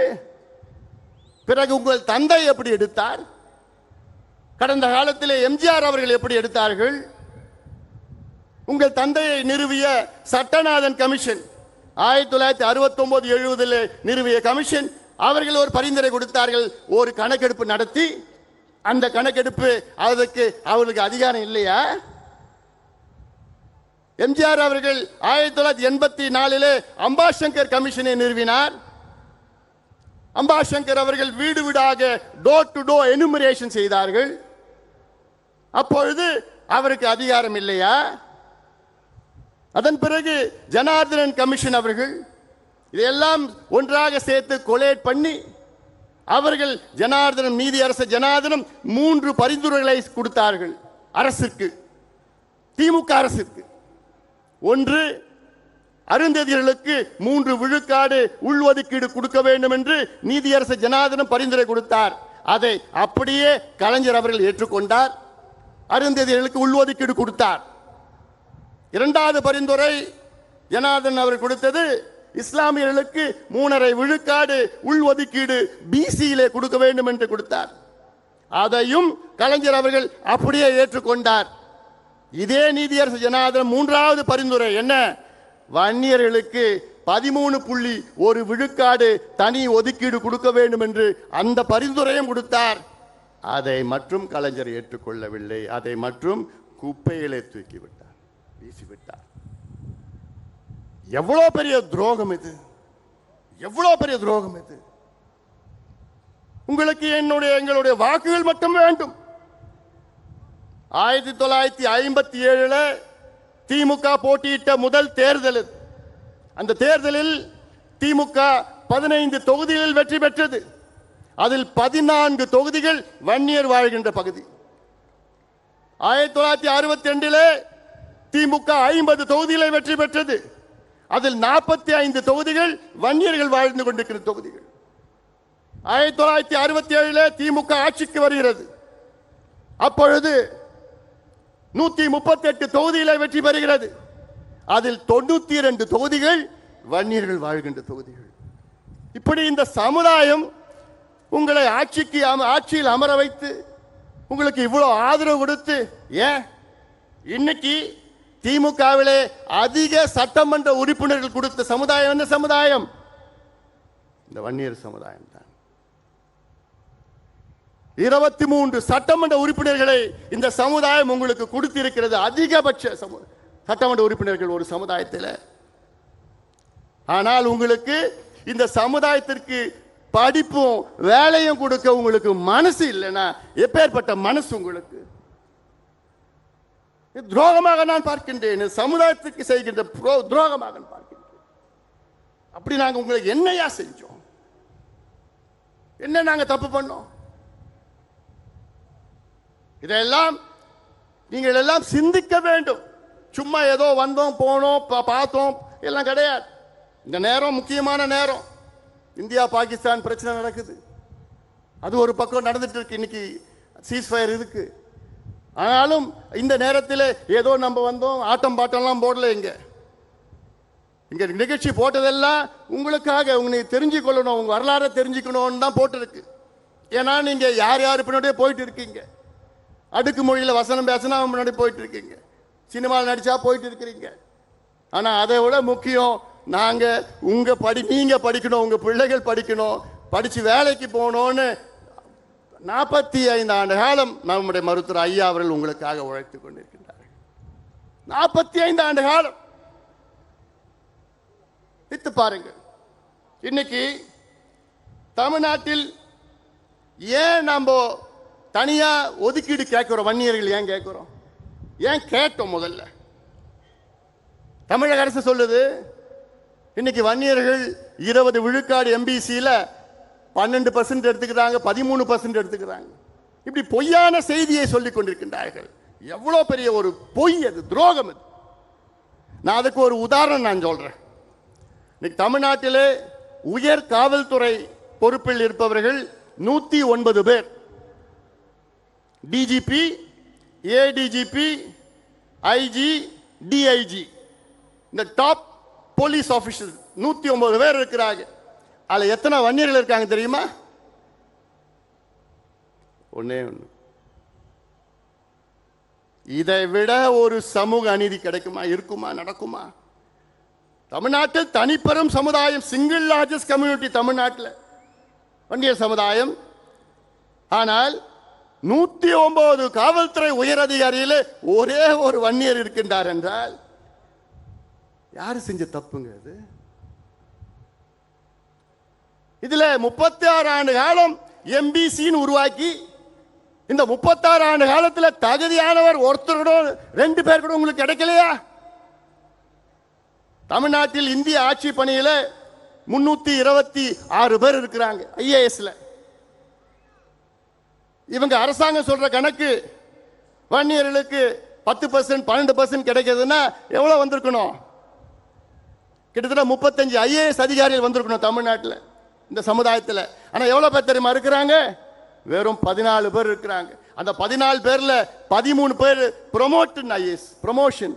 பிறகு உங்கள் தந்தை எப்படி எடுத்தார்? கடந்த காலத்திலே எம்ஜிஆர் அவர்கள் எப்படி எடுத்தார்கள்? உங்கள் தந்தையை நிறுவிய சட்டநாதன் கமிஷன் 1969-70 நிறுவிய கமிஷன், அவர்கள் ஒரு பரிந்துரை கொடுத்தார்கள், ஒரு கணக்கெடுப்பு நடத்தி அந்த கணக்கெடுப்பு அதற்கு அவர்களுக்கு அதிகாரம் இல்லையா? எம்ஜிஆர் அவர்கள் 1984 அம்பாசங்கர் கமிஷனை நிறுவினார். அம்பாசங்கர் அவர்கள் வீடு வீடாக டோர் டு டோர் எனுமரேஷன் செய்தார்கள். அப்பொழுது அவருக்கு அதிகாரம் இல்லையா? அதன் பிறகு ஜனார்தனன் கமிஷன் அவர்கள் இதையெல்லாம் ஒன்றாக சேர்த்து கொலேட் பண்ணி அவர்கள் ஜனார்தனம், நீதி அரசு ஜனார்தனம் 3 பரிந்துரைகளை கொடுத்தார்கள் அரசுக்கு, திமுக அரசுக்கு. ஒன்று, அருந்ததியர்களுக்கு 3 விழுக்காடு உள்ஒதுக்கீடு கொடுக்க வேண்டும் என்று நீதியரசர் ஜனார்தனம் பரிந்துரை கொடுத்தார். அதை அப்படியே கலைஞர் அவர்கள் ஏற்றுக்கொண்டார், அருந்ததியர்களுக்கு உள்ஒதுக்கீடு கொடுத்தார். 2வது பரிந்துரை ஜனார்தன் அவர்கள் கொடுத்தது, இஸ்லாமியர்களுக்கு 3.5 விழுக்காடு உள்ஒதுக்கீடு பிசியிலே கொடுக்க வேண்டும் என்று கொடுத்தார். அதையும் கலைஞர் அவர்கள் அப்படியே ஏற்றுக்கொண்டார். இதே நீதியரசர் ஜனார்தன் 3வது பரிந்துரை என்ன? வன்னியர்களுக்கு 13.1 விழுக்காடு தனி ஒதுக்கீடு கொடுக்க வேண்டும் என்று அந்த பரிந்துரையும் கொடுத்தார். அதை மற்றும் கலைஞர் ஏற்றுக்கொள்ளவில்லை. அதை மற்றும் குப்பைகளை தூக்கிவிட்டார், வீசிவிட்டார். எவ்வளவு பெரிய துரோகம் இது! எவ்வளவு பெரிய துரோகம் இது! உங்களுக்கு எங்களுடைய வாக்குகள் மட்டும் வேண்டும். 1957 திமுக போட்டியிட்ட முதல் தேர்தல். அந்த தேர்தலில் திமுக 15 தொகுதிகளில் வெற்றி பெற்றது. அதில் 14 தொகுதிகள் வன்னியர் வாழ்கின்ற பகுதி. 1962 திமுக 50 தொகுதிகளை வெற்றி பெற்றது. அதில் 45 தொகுதிகள் வன்னியர்கள் வாழ்ந்து கொண்டிருக்கிற தொகுதிகள். 1967 திமுக ஆட்சிக்கு வருகிறது. அப்பொழுது 138 தொகுதிகளை வெற்றி பெறுகிறது. அதில் 92 தொகுதிகள் வன்னியர்கள் வாழ்கின்ற தொகுதிகள். இப்படி இந்த சமுதாயம் உங்களை ஆட்சியில் அமர வைத்து உங்களுக்கு இவ்வளவு ஆதரவு கொடுத்து, ஏன் இன்னைக்கு திமுகவிலே அதிக சட்டமன்ற உறுப்பினர்கள் கொடுத்த சமுதாயம் என்ன சமுதாயம்? இந்த வன்னியர் சமுதாயம் தான். 23 சட்டமன்ற உறுப்பினர்களை இந்த சமுதாயம் உங்களுக்கு கொடுத்திருக்கிறது. அதிகபட்ச சட்டமன்ற உறுப்பினர்கள் ஒரு சமுதாயத்தில். ஆனால் உங்களுக்கு இந்த சமுதாயத்திற்கு படிப்பும் வேலையும் கொடுக்க உங்களுக்கு மனசு இல்லைன்னா எப்பேற்பட்ட மனசு உங்களுக்கு? துரோகமாக நான் பார்க்கின்றேன். சமுதாயத்துக்கு செய்கின்ற துரோகமாக பார்க்கின்றேன். அப்படி நாங்க உங்களுக்கு என்னையா செஞ்சோம்? என்ன நாங்க தப்பு பண்ணோம்? இதெல்லாம் நீங்கள் எல்லாம் சிந்திக்க வேண்டும். சும்மா ஏதோ வந்தோம் போனோம் பார்த்தோம் எல்லாம் கிடையாது. இந்த நேரம் முக்கியமான நேரம். இந்தியா பாகிஸ்தான் பிரச்சனை நடக்குது. அது ஒரு பக்கம் நடந்துட்டு இருக்கு. இன்னைக்கு சீஸ்ஃபயர் இருக்கு. ஆனாலும் இந்த நேரத்தில் ஏதோ நம்ம வந்தோம் ஆட்டம் பாட்டம்லாம் போடல. இங்க நிகழ்ச்சி போட்டதெல்லாம் உங்களுக்காக, உங்களை தெரிஞ்சு கொள்ளணும், உங்க வரலாறை தெரிஞ்சுக்கணும்னு தான் போட்டிருக்கு. ஏன்னா நீங்க யார் யார் பின்னாடியே போயிட்டு இருக்கீங்க. அடுக்கு மொழியில் வசனம் பேசினா முன்னாடி போயிட்டு இருக்கீங்க. சினிமாவில் நடிச்சா போயிட்டு இருக்கிறீங்க. ஆனா அதை விட முக்கியம், நீங்க படிக்கணும், உங்க பிள்ளைகள் படிக்கணும், படிச்சு வேலைக்கு போகணும்னு 45 ஆண்டு காலம் நம்முடைய மருத்துவர் ஐயா அவர்கள் உங்களுக்காக உழைத்துக் கொண்டிருக்கின்றார்கள். 45 ஆண்டு காலம் வித்து பாருங்கள். இன்னைக்கு தமிழ்நாட்டில் ஏன் நம்ம தனியா ஒதுக்கீடு கேட்கிறோம்? வன்னியர்கள் ஏன் கேட்கிறோம்? ஏன் கேட்டோம்? முதல்ல தமிழக அரசு சொல்லுது, இன்னைக்கு வன்னியர்கள் 20 விழுக்காடு எம்பிசியில 12% எடுத்துக்கிறாங்க, 13% எடுத்துக்கிறாங்க. இப்படி பொய்யான செய்தியை சொல்லிக் கொண்டிருக்கின்றார்கள். எவ்வளவு பெரிய ஒரு பொய் அது, துரோகம் அது. நான் அதுக்கு ஒரு உதாரணம் நான் சொல்றேன். இன்னைக்கு தமிழ்நாட்டிலே உயர் காவல்துறை பொறுப்பில் இருப்பவர்கள் 109 பேர். டிஜிபி, ஏடிஜிபி, ஐஜி, டிஐஜி, இந்த டாப் போலீஸ் ஆபீசர் 109 பேர் இருக்கிறாங்க. அதுல எத்தனை வன்னியர்கள் இருக்காங்க தெரியுமா? ஒண்ணே ஒண்ணு. இதை விட ஒரு சமூக அநீதி கிடைக்குமா? இருக்குமா? நடக்குமா? தமிழ்நாட்டில் தனிப்பெரும் சமுதாயம், சிங்கிள் லார்ஜஸ்ட் கம்யூனிட்டி தமிழ்நாட்டில் வன்னியர் சமுதாயம். ஆனால் 109 காவல்துறை உயர் அதிகாரியில் ஒரே ஒரு வன்னியர் இருக்கின்றார் என்றால் யாரு செஞ்ச தப்புங்க அது? இதுல 36 ஆண்டு காலம் எம்பிசின்னு உருவாக்கி, இந்த 36 ஆண்டு காலத்தில் தகுதியானவர் ஒருத்தர் கூட 2 பேர் கூட உங்களுக்கு கிடைக்கலையா? தமிழ்நாட்டில் இந்திய ஆட்சி பணியில 326 பேர் இருக்கிறாங்க ஐஏஎஸ்ல. இவங்க அரசாங்கம் சொல்ற கணக்கு வன்னியர்களுக்கு 10% 12% கிடைக்கிறதுனா எவ்வளவு வந்திருக்கணும்? கிட்டத்தட்ட 35 ஐஏஎஸ் அதிகாரிகள் வந்திருக்கணும் தமிழ்நாட்டில் இந்த சமுதாயத்தில். ஆனா எவ்வளவு பேர் தெரியுமா இருக்கிறாங்க? வெறும் 14 பேர் இருக்கிறாங்க. அந்த 14 பேர்ல 13 பேர் ப்ரொமோஷன் ஐஏஎஸ் ப்ரொமோஷன்.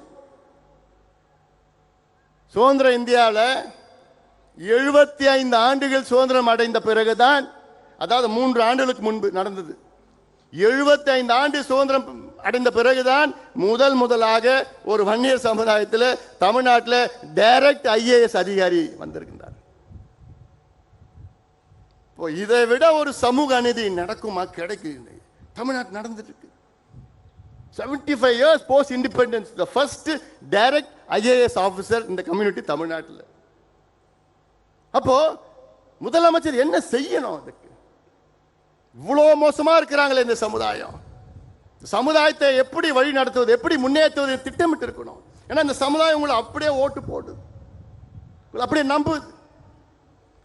சுதந்திர இந்தியாவில் 75 ஆண்டுகள் சுதந்திரம் அடைந்த பிறகுதான், அதாவது 3 ஆண்டுகளுக்கு முன்பு நடந்தது, 75 ஆண்டு சுதந்திரம் அடைந்த பிறகுதான் முதலாக ஒரு வன்னியர் சமுதாயத்தில் தமிழ்நாட்டில் டைரக்ட் ஐஏஎஸ் அதிகாரி வந்திருக்கின்றார். இதை விட ஒரு சமூக அநீதி நடக்குமா? கிடைக்குது. தமிழ்நாட்டில் நடந்துட்டு இருக்கு. 75 years post independence, the first direct IAS officer in the community தமிழ்நாட்டில். அப்போ முதலமைச்சர் என்ன செய்யணும்? அதுக்கு இவ்வளவு மோசமா இருக்கிறாங்களே இந்த சமுதாயம். சமுதாயத்தை எப்படி வழி நடத்துவது, எப்படி முன்னேற்றுவது திட்டமிட்டு இருக்கணும். ஏன்னா இந்த சமுதாயம் உங்களை அப்படியே ஓட்டு போடுது, அப்படியே நம்புது.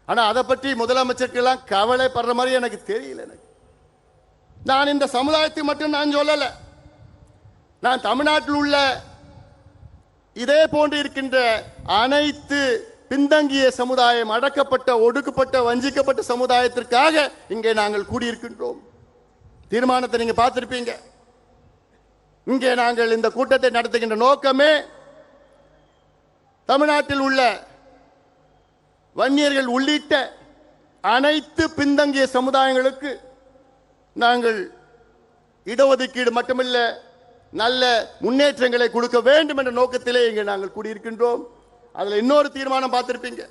ஆனா அதை பற்றி முதலமைச்சருக்கு எல்லாம் கவலைப்படுற மாதிரி எனக்கு தெரியல. எனக்கு நான் இந்த சமுதாயத்தை மட்டும் நான் சொல்லல, நான் தமிழ்நாட்டில் உள்ள இதே போன்று இருக்கின்ற அனைத்து பின்தங்கிய சமுதாயம், அடக்கப்பட்ட, ஒடுக்கப்பட்ட, வஞ்சிக்கப்பட்ட சமுதாயத்திற்காக இங்கே நாங்கள் கூடியிருக்கின்றோம். தீர்மானத்தை நீங்க பார்த்திருப்பீங்க. இங்கே நாங்கள் இந்த கூட்டத்தை நடத்துகின்ற நோக்கமே தமிழ்நாட்டில் உள்ள வன்னியர்கள் உள்ளிட்ட அனைத்து பின்தங்கிய சமுதாயங்களுக்கு நாங்கள் இடஒதுக்கீடு மட்டுமல்ல, நல்ல முன்னேற்றங்களை கொடுக்க வேண்டும் என்ற நோக்கத்திலே இங்கே நாங்கள் கூடியிருக்கின்றோம். அதில் இன்னொரு தீர்மானம் பார்த்திருப்பீங்க,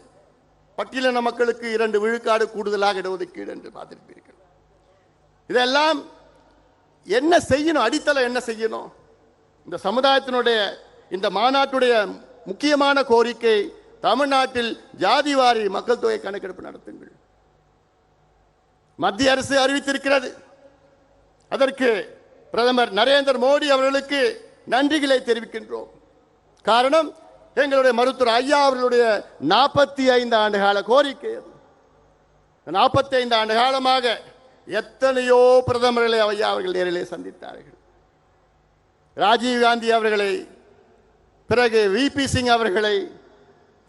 பட்டியலின மக்களுக்கு 2 விழுக்காடு கூடுதலாக இடஒதுக்கீடு என்று பார்த்திருப்பீர்கள். இதெல்லாம் என்ன செய்யணும்? அடித்தளம் என்ன செய்யணும்? இந்த சமுதாயத்தினுடைய இந்த மாநாட்டுடைய முக்கியமான கோரிக்கை, தமிழ்நாட்டில் ஜாதிவாரி மக்கள் தொகை கணக்கெடுப்பு நடத்துங்கள். மத்திய அரசு அறிவித்திருக்கிறது. அதற்கு பிரதமர் நரேந்திர மோடி அவர்களுக்கு நன்றிகளை தெரிவிக்கின்றோம். காரணம், எங்களுடைய மருத்துவர் ஐயா அவர்களுடைய 45 ஆண்டு கால கோரிக்கை. 45 ஆண்டு காலமாக எத்தனையோ பிரதமர்களை ஐயா அவர்கள் நேரிலே சந்தித்தார்கள். ராஜீவ் காந்தி அவர்களை, பிறகு விபி சிங் அவர்களை,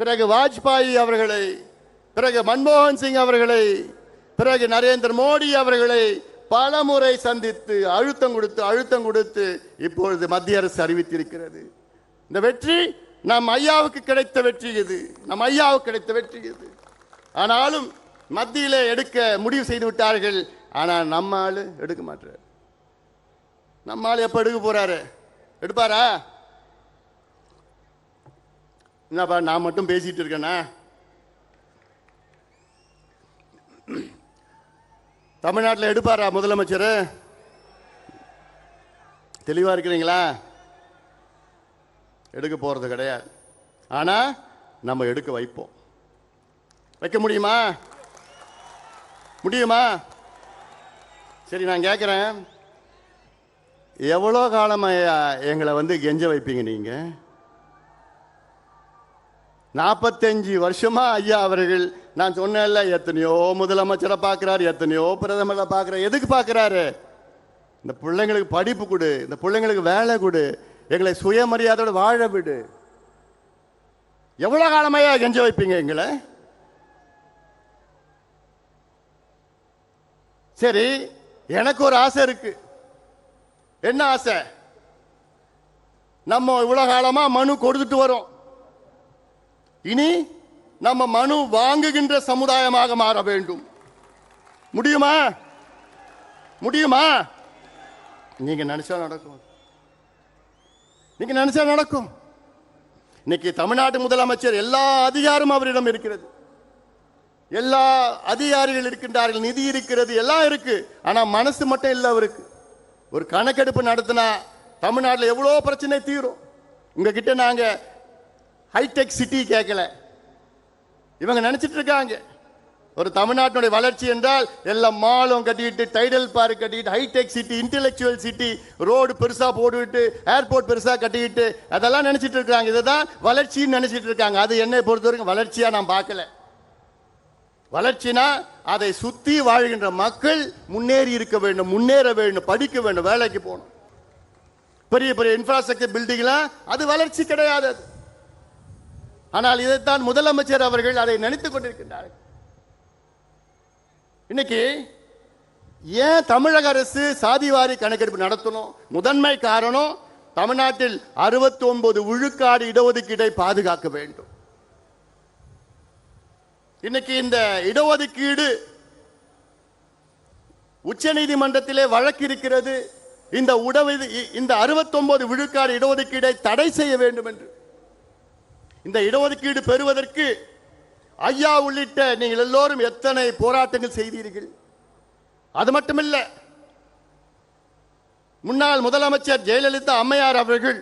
பிறகு வாஜ்பாய் அவர்களை, பிறகு மன்மோகன் சிங் அவர்களை, பிறகு நரேந்திர மோடி அவர்களை பல முறை சந்தித்து அழுத்தம் கொடுத்து இப்பொழுது மத்திய அரசு அறிவித்திருக்கிறது. இந்த வெற்றி நம் ஐயாவுக்கு கிடைத்த வெற்றி இது, நம் ஐயாவுக்கு கிடைத்த வெற்றி இது. ஆனாலும் மத்தியிலே எடுக்க முடிவு செய்து விட்டார்கள். ஆனால் நம்ம ஆளு எடுக்க மாட்டார். நம்ம ஆளு எப்ப எடுக்க போறாரு? எடுப்பாரா? என்னப்பா நான் மட்டும் பேசிட்டு இருக்கேனா? தமிழ்நாட்டில் எடுப்பாரா முதலமைச்சர்? தெளிவா இருக்கிறீங்களா? எடுக்க போறது கிடையாது. ஆனா நம்ம எடுக்க வைப்போம். வைக்க முடியுமா? முடியுமா? சரி, நான் கேட்கிறேன், எவ்வளோ காலமா எங்களை கெஞ்ச வைப்பீங்க நீங்க? 45 வருஷமா ஐயா அவர்கள், நான் சொன்னேன்ல, எத்தனையோ முதலமைச்சரை பார்க்கிறாரு, எத்தனையோ பிரதமரை பார்க்கிறாரு. எதுக்கு பார்க்கிறாரு? இந்த பிள்ளைங்களுக்கு படிப்பு கொடு, இந்த பிள்ளைங்களுக்கு வேலை கொடு, எங்களை சுயமரியாதையோடு வாழ விடு. எவ்வளவு காலமையா கெஞ்ச வைப்பீங்க எங்களை? சரி, எனக்கு ஒரு ஆசை இருக்கு. என்ன ஆசை? நம்ம இவ்வளவு காலமா மனு கொடுத்துட்டு வரோம். இனி நம்ம மனு வாங்குகின்ற சமுதாயமாக மாற வேண்டும். முடியுமா? முடியுமா? நீங்க நினைச்சா நடக்கும். நீங்க நினைச்சா நடக்கும். இன்னைக்கு தமிழ்நாட்டு முதலமைச்சர் எல்லா அதிகாரமும் அவரிடம் இருக்கிறது. எல்லா அதிகாரிகள் இருக்கின்றார்கள், நிதி இருக்கிறது, எல்லாம் இருக்கு. ஆனா மனசு மட்டும் இல்லை அவருக்கு. ஒரு கணக்கெடுப்பு நடத்தினா தமிழ்நாட்டில் எவ்வளோ பிரச்சனை தீரும். உங்ககிட்ட நாங்க ஹைடெக் சிட்டி கேட்கல. இவங்க நினைச்சிட்டு இருக்காங்க ஒரு தமிழ்நாட்டினுடைய வளர்ச்சி என்றால் எல்லாம் மாலும் கட்டிட்டு, டைடல் பார்க் கட்டிட்டு, hi tech city, intellectual city, road பெருசா போட்டுவிட்டு, ஏர்போர்ட் பெருசா கட்டிக்கிட்டு, அதெல்லாம் நினைச்சிட்டு இருக்காங்க. இதுதான் வளர்ச்சின்னு நினைச்சிட்டு இருக்காங்க. அது என்னை பொறுத்த வரைக்கும் வளர்ச்சியா நான் பார்க்கல. வளர்ச்சினா அதை சுத்தி வாழ்கின்ற மக்கள் முன்னேறி இருக்க வேண்டும், முன்னேற வேண்டும், படிக்க வேண்டும், வேலைக்கு போகணும். பெரிய பெரிய இன்ஃப்ராஸ்ட்ரக்சர் பில்டிங்லாம் அது வளர்ச்சி கிடையாது. ஆனால் இதைத்தான் முதலமைச்சர் அவர்கள் அதை நினைத்துக் கொண்டிருக்கின்றார்கள். இன்னைக்கு ஏன் தமிழக அரசு சாதிவாரி கணக்கெடுப்பு நடத்தணும்? முதன்மை காரணம், தமிழ்நாட்டில் 69 விழுக்காடு இடஒதுக்கீட்டை பாதுகாக்க வேண்டும். இன்னைக்கு இந்த இடஒதுக்கீடு உச்ச நீதிமன்றத்திலே வழக்கு இருக்கிறது. இந்த இந்த 69 விழுக்காடு இடஒதுக்கீடை தடை செய்ய வேண்டும் என்று. இந்த இடஒதுக்கீடு பெறுவதற்கு ஐயா உள்ளிட்ட நீங்கள் எல்லோரும் எத்தனை போராட்டங்கள் செய்தீர்கள். அது மட்டுமில்ல, முன்னாள் முதலமைச்சர் ஜெயலலிதா அம்மையார் அவர்கள்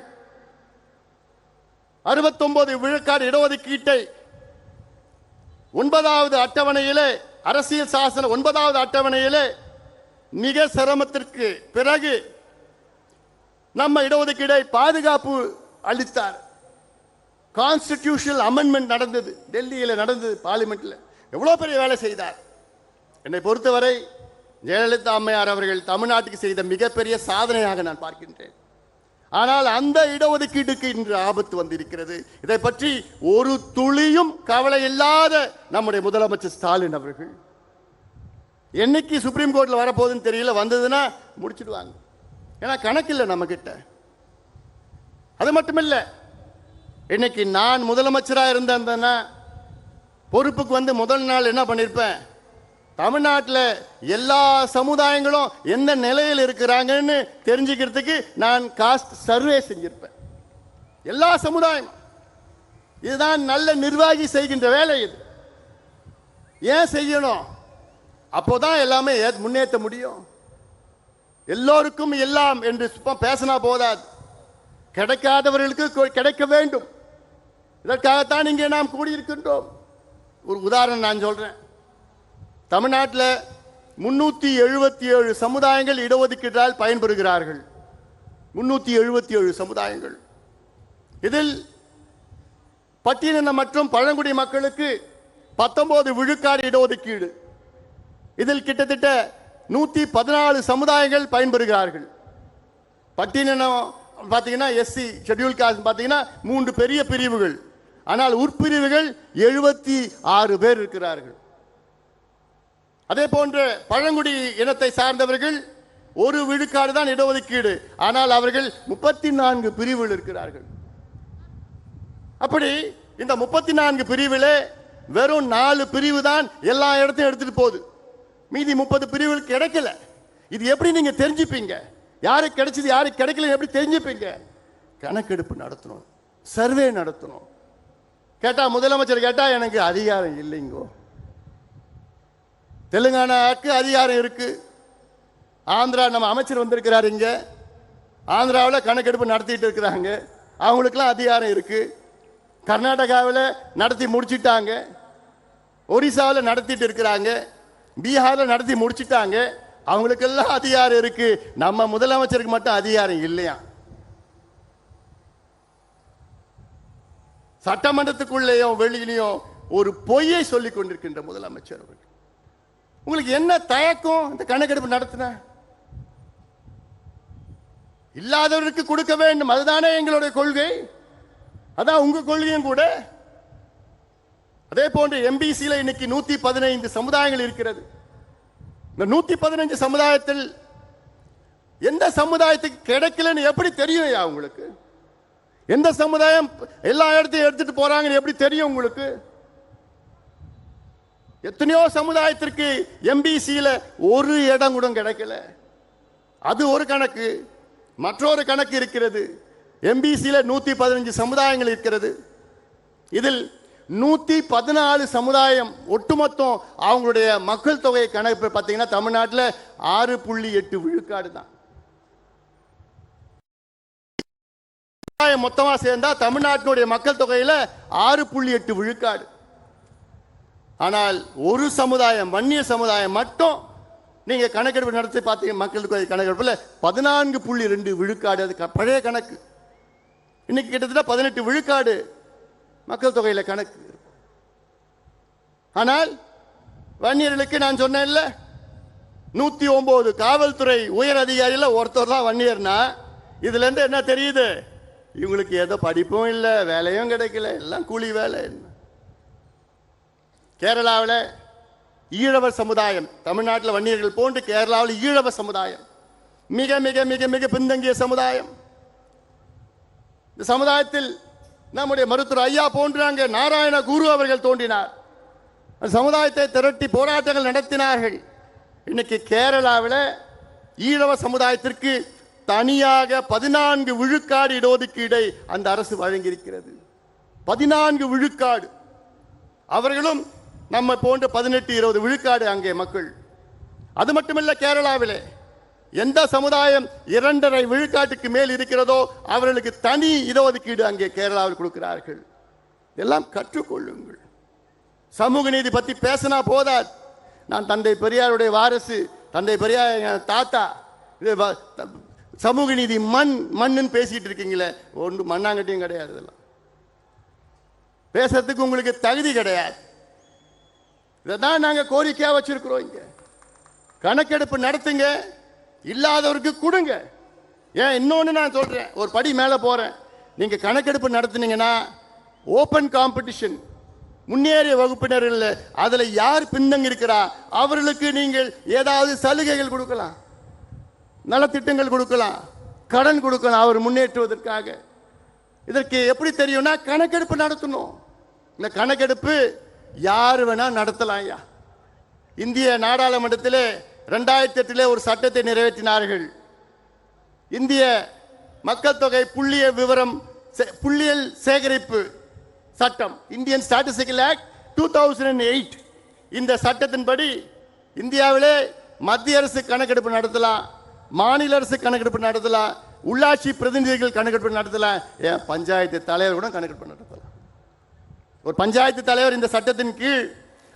69 விழுக்காடு இடஒதுக்கீட்டை 9வது அட்டவணையிலே, அரசியல் சாசன 9வது அட்டவணையிலே மிக சிரமத்திற்கு பிறகு நம்ம இடஒதுக்கீடை பாதுகாப்பு அளித்தார். கான்ஸ்டிடியூஷனல் அமெண்ட்மெண்ட் நடந்தது, டெல்லியில் நடந்தது, பார்லிமெண்ட்ல. எவ்வளவு பெரிய வேலை செய்தார். என்னை பொறுத்தவரை ஜெயலலிதா அம்மையார் அவர்கள் தமிழ்நாட்டுக்கு செய்த மிகப்பெரிய சாதனையாக நான் பார்க்கின்றேன். ஆனால் அந்த இடஒதுக்கீட்டுக்கு இன்று ஆபத்து வந்திருக்கிறது. இதை பற்றி ஒரு துளியும் கவலை இல்லாத நம்முடைய முதலமைச்சர் ஸ்டாலின் அவர்கள் என்னைக்கு சுப்ரீம் கோர்ட்ல வரப்போகுதுன்னு தெரியல, வந்ததுன்னா முடிச்சிடுவாங்க. ஏன்னா கணக்கு இல்லை நம்ம கிட்ட. அது மட்டுமில்ல, இன்னைக்கு நான் முதலமைச்சராக இருந்தேன்னா பொறுப்புக்கு வந்து முதல் நாள் என்ன பண்ணியிருப்பேன், தமிழ்நாட்டில் எல்லா சமுதாயங்களும் எந்த நிலையில் இருக்கிறாங்கன்னு தெரிஞ்சுக்கிறதுக்கு நான் காஸ்ட் சர்வே செஞ்சிருப்பேன். எல்லா சமுதாயம். இதுதான் நல்ல நிர்வாகி செய்கின்ற வேலை. இது ஏன் செய்யணும்? அப்போதான் எல்லாமே முன்னேற்ற முடியும். எல்லோருக்கும் எல்லாம் என்று பேசினா போதாது, கிடைக்காதவர்களுக்கு கிடைக்க வேண்டும். இதற்காகத்தான் இங்கே நாம் கூடியிருக்கின்றோம். ஒரு உதாரணம் நான் சொல்றேன். தமிழ்நாட்டில் 377 சமுதாயங்கள் இடஒதுக்கீட்டால் பயன்பெறுகிறார்கள். 377 சமுதாயங்கள். இதில் பட்டியலின மற்றும் பழங்குடி மக்களுக்கு 19 விழுக்காடு இடஒதுக்கீடு. இதில் கிட்டத்தட்ட 114 சமுதாயங்கள் பயன்பெறுகிறார்கள். பட்டியலினம் பார்த்தீங்கன்னா எஸ்சி ஷெட்யூல் காஸ்ட் பார்த்தீங்கன்னா 3 பெரிய பிரிவுகள். ஆனால் உட்பிரிவுகள் 76 பேர் இருக்கிறார்கள். அதே போன்று பழங்குடி இனத்தை சார்ந்தவர்கள் 1 விழுக்காடு தான் இடஒதுக்கீடு. ஆனால் அவர்கள் 34 பிரிவுகள் இருக்கிறார்கள். அப்படி இந்த 34 பிரிவிலே வெறும் 4 பிரிவு தான் எல்லா இடத்தையும் எடுத்துட்டு போகுது. மீதி 30 பிரிவுகள் கிடைக்கல. இது எப்படி நீங்க தெரிஞ்சுப்பீங்க? யாருக்கு கிடைச்சது யாருக்கு கிடைக்கல எப்படி தெரிஞ்சுப்பீங்க? கணக்கெடுப்பு நடத்தணும், சர்வே நடத்தணும். கேட்டா முதலமைச்சர் கேட்டா எனக்கு அதிகாரம் இல்லைங்கோ. தெலுங்கானாவுக்கு அதிகாரம் இருக்கு. ஆந்திரா நம்ம அமைச்சர் வந்திருக்கிறார், இங்க ஆந்திராவில் கணக்கெடுப்பு நடத்திட்டு இருக்கிறாங்க, அவங்களுக்கெல்லாம் அதிகாரம் இருக்கு. கர்நாடகாவில் நடத்தி முடிச்சிட்டாங்க, ஒரிசாவில் நடத்திட்டு இருக்கிறாங்க, பீகாரில் நடத்தி முடிச்சிட்டாங்க, அவங்களுக்கெல்லாம் அதிகாரம் இருக்கு. நம்ம முதலமைச்சருக்கு மட்டும் அதிகாரம் இல்லையா? சட்டமன்றத்துக்குள்ளேயும் வெளியிலையும் ஒரு பொய்யை சொல்லிக் கொண்டிருக்கின்ற முதலமைச்சர் அவர்கள். உங்களுக்கு என்ன தயக்கம் இந்த கணக்கெடுப்பு நடத்தின? இல்லாதவருக்கு கொடுக்க வேண்டும், அதுதானே எங்களுடைய கொள்கை, அதான் உங்க கொள்கையும் கூட. அதே போன்று எம்பிசியில இன்னைக்கு 115 சமுதாயங்கள் இருக்கிறது. இந்த 115 சமுதாயத்தில் எந்த சமுதாயத்துக்கு கிடைக்கலன்னு எப்படி தெரியும் உங்களுக்கு? எந்த சமுதாயம் எல்லா இடத்தையும் எடுத்துட்டு போறாங்கன்னு எப்படி தெரியும் உங்களுக்கு? எத்தனையோ சமுதாயத்திற்கு எம்பிசியில ஒரு இடம் கூட கிடைக்கல. அது ஒரு கணக்கு. மற்றொரு கணக்கு இருக்கிறது. எம்பிசியில 115 சமுதாயங்கள் இருக்கிறது. இதில் 114 சமுதாயம் ஒட்டுமொத்தம் அவங்களுடைய மக்கள் தொகை கணக்கு பார்த்தீங்கன்னா தமிழ்நாட்டில் 6.8 விழுக்காடு தான். மொத்தமா சேர்ந்தா தமிழ்நாட்டினுடைய மக்கள் தொகையில 6.8 விழுக்காடு. ஆனால் ஒரு சமுதாயம், வன்னிய சமுதாயம் மட்டும் நீங்க கணக்கெடுப்பு நடத்தி பார்த்தீங்க, மக்கள் தொகை கணக்கெடுப்புல 14.2 விழுக்காடு. அது பழைய கணக்கு. இன்னைக்கு கிட்டத்தட்ட 18 விழுக்காடு மக்கள் தொகையில கணக்கு. ஆனால் வன்னியர்களுக்கு நான் சொன்னேன்ல, 109 காவல்துறை உயர் அதிகாரியில ஒருத்தர் தான் வன்னியர்னா இதுல இருந்து என்ன தெரியுது? இவங்களுக்கு ஏதோ படிப்பும் இல்லை, வேலையும் கிடைக்கல, எல்லாம் கூலி வேலை. கேரளாவில் ஈழவர் சமுதாயம், தமிழ்நாட்டில் வன்னியர்கள் போன்று கேரளாவில் ஈழவர் சமுதாயம் மிக மிக மிக மிக பின்தங்கிய சமுதாயம். இந்த சமுதாயத்தில் நம்முடைய மருத்துவர் ஐயா போன்றாங்க நாராயண குரு அவர்கள் தோன்றினார். சமுதாயத்தை திரட்டி போராட்டங்கள் நடத்தினார்கள். இன்னைக்கு கேரளாவில் ஈழவ சமுதாயத்திற்கு தனியாக 14 விழுக்காடு இடஒதுக்கீடை அந்த அரசு வழங்கியிருக்கிறது. 14 விழுக்காடு. அவர்களும் நம்ம போன்ற 18-20 விழுக்காடு அங்கே மக்கள். அது மட்டுமல்ல, கேரளாவில் எந்த சமுதாயம் 2.5 விழுக்காட்டுக்கு மேல் இருக்கிறதோ அவர்களுக்கு தனி இடஒதுக்கீடு அங்கே கேரளாவில் கொடுக்கிறார்கள். எல்லாம் கற்றுக்கொள்ளுங்கள். சமூக நீதி பற்றி பேசினா போதாது. நான் தந்தை பெரியாருடைய வாரிசு, தந்தை பெரியார் தாத்தா. சமூக நீதி மண்ணுன்னு பேசிட்டு இருக்கீங்களே, ஒன்று மண்ணாங்கட்டியும் கிடையாது. இதெல்லாம் பேசுறதுக்கு உங்களுக்கு தகுதி கிடையாது. இதான் நாங்க கோரிக்கையா வச்சிருக்கிறோம். இங்க கணக்கெடுப்பு நடத்துங்க, இல்லாதவருக்கு கொடுங்க. ஏன் இன்னொன்னு நான் சொல்றேன், ஒரு படி மேல போறேன். நீங்க கணக்கெடுப்பு நடத்துனீங்கன்னா ஓபன் காம்படிஷன், முன்னேறிய வகுப்பினர்கள் அதுல யார் பின்தங்கி இருக்கிறா அவர்களுக்கு நீங்கள் ஏதாவது சலுகைகள் கொடுக்கலாம், நலத்திட்டங்கள் கொடுக்கலாம், கடன் கொடுக்கலாம் அவர் முன்னேற்றுவதற்காக. இதற்கு எப்படி தெரியும்னா கணக்கெடுப்பு நடத்தணும். இந்த கணக்கெடுப்பு யார் வேணா நடத்தலாம். ஐயா, இந்திய நாடாளுமன்றத்தில் 2008 ஒரு சட்டத்தை நிறைவேற்றினார்கள். இந்திய மக்கள் தொகை புள்ளியியல் சேகரிப்பு சட்டம், இந்தியன் ஸ்டாட்டிஸ்டிக்கல் ஆக்ட் 2008. இந்த சட்டத்தின்படி இந்தியாவிலே மத்திய அரசு கணக்கெடுப்பு நடத்தலாம், மாநில அரசு கணக்கெடுப்பு நடத்தலாம், உள்ளாட்சி பிரதிநிதிகள் கணக்கெடுப்பு நடத்தலாம், ஏன் பஞ்சாயத்து தலைவர் கூட கணக்கெடுப்பு நடத்தலாம். ஒரு பஞ்சாயத்து தலைவர் இந்த சட்டத்தின் கீழ்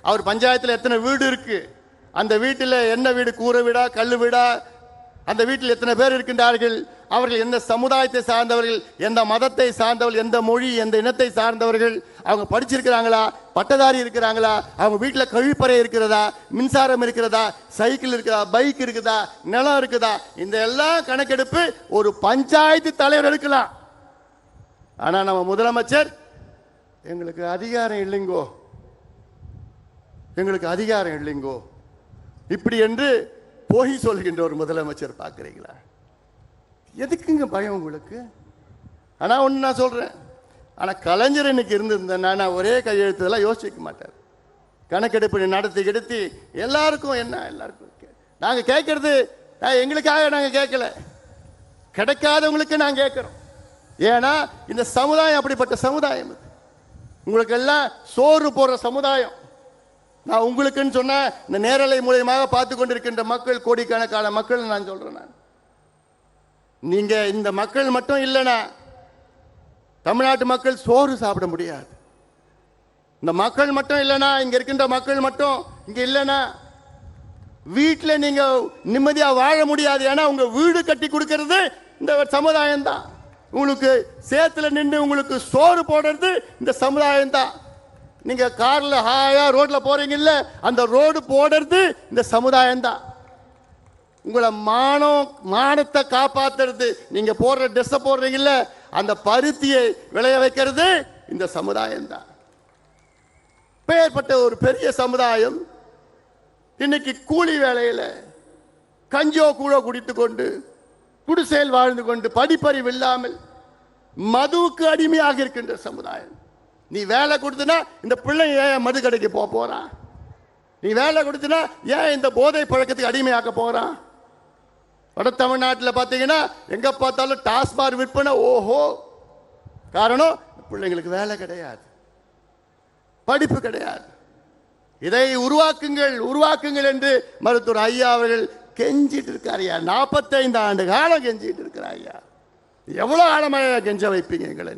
அவர் பஞ்சாயத்தில் எத்தனை வீடு இருக்கு, அந்த வீட்டில் என்ன வீடு, கூரை வீடா கல்லு வீடா, அந்த வீட்டில் எத்தனை பேர் இருக்கின்றார்கள், அவர்கள் எந்த சமுதாயத்தை சார்ந்தவர்கள், எந்த மதத்தை சார்ந்தவர்கள், எந்த மொழி எந்த இனத்தை சார்ந்தவர்கள், அவங்க படிச்சிருக்கிறாங்களா, பட்டதாரி இருக்கிறாங்களா, அவங்க வீட்டில் கழிப்பறை இருக்கிறதா, மின்சாரம் இருக்கிறதா, சைக்கிள் இருக்குதா, பைக் இருக்குதா, நிலம் இருக்குதா, இந்த எல்லாம் கணக்கெடுப்பு ஒரு பஞ்சாயத்து தலைவர் எடுக்கலாம். ஆனா நம்ம முதலமைச்சர் எங்களுக்கு அதிகாரம் இல்லைங்கோ, எங்களுக்கு அதிகாரம் இல்லைங்கோ இப்படி என்று போய் சொல்கின்ற ஒரு முதலமைச்சர் பார்க்குறீங்களா? எதுக்குங்க பயம் உங்களுக்கு? ஆனால் ஒன்று நான் சொல்கிறேன், ஆனால் கலைஞர் இன்னைக்கு இருந்திருந்தேன்னா நான் ஒரே கையெழுத்தெல்லாம் யோசிக்க மாட்டார். கணக்கெடுப்பு நடத்தி எல்லாருக்கும் என்ன, எல்லாருக்கும் நாங்கள் கேட்கறது எங்களுக்காக நாங்கள் கேட்கல, கிடைக்காதவங்களுக்கு நாங்கள் கேட்குறோம். ஏன்னா இந்த சமுதாயம் அப்படிப்பட்ட சமுதாயம். உங்களுக்கு எல்லாம் சோறு போடுற சமுதாயம். நான் உங்களுக்குன்னு சொன்ன இந்த நேரலை மூலியமாக பார்த்து கொண்டிருக்கின்ற மக்கள், கோடிக்கணக்கான மக்கள் நான் சொல்றேன். நான் நீங்க இந்த மக்கள் மட்டும் இல்லைனா தமிழ்நாட்டு மக்கள் சோறு சாப்பிட முடியாது. இந்த மக்கள் மட்டும் இல்லைனா, இங்க இருக்கின்ற மக்கள் மட்டும் இங்க இல்லைனா வீட்டில் நீங்க நிம்மதியா வாழ முடியாது. ஏன்னா உங்க வீடு கட்டி கொடுக்கிறது இந்த சமுதாயம் தான். உங்களுக்கு சேத்துல நின்று உங்களுக்கு சோறு போடுறது இந்த சமுதாயம் தான். நீங்க கார்ல ஹாயா ரோட்ல போறீங்க இல்ல, அந்த ரோடு போடுறது இந்த சமுதாயம் தான். உங்களை மானத்தை காப்பாத்துறது, நீங்க போடுற ட்ரெஸ் போடுறீங்கல்ல, அந்த பருத்தியை விளைய வைக்கிறது இந்த சமுதாயம் தான். பெயர்பட்ட ஒரு பெரிய சமுதாயம் இன்னைக்கு கூலி வேலையில கஞ்சோ கூழோ குடித்து கொண்டு குடிசையில் வாழ்ந்து கொண்டு படிப்பறிவு இல்லாமல் மதுவுக்கு அடிமையாக இருக்கின்ற சமுதாயம். நீ வேலை கொடுத்தனா இந்த பிள்ளை ஏன் மது கடைக்கு போறான்? நீ வேலை கொடுத்தனா ஏன் இந்த போதை பழக்கத்துக்கு அடிமையாக்க போறான்? வட தமிழ்நாட்டில் பார்த்தீங்கன்னா எங்க பார்த்தாலும் டாஸ்மாக் விற்பனை. ஓஹோ, காரணம் பிள்ளைங்களுக்கு வேலை கிடையாது, படிப்பு கிடையாது. இதை உருவாக்குங்கள் என்று மருத்துவர் ஐயா அவர்கள் கெஞ்சிட்டு இருக்காரு. 45 ஆண்டு காலம் கெஞ்சிட்டு இருக்கிறார் ஐயா. எவ்வளவு ஆழமாக கெஞ்ச வைப்பீங்க எங்களை?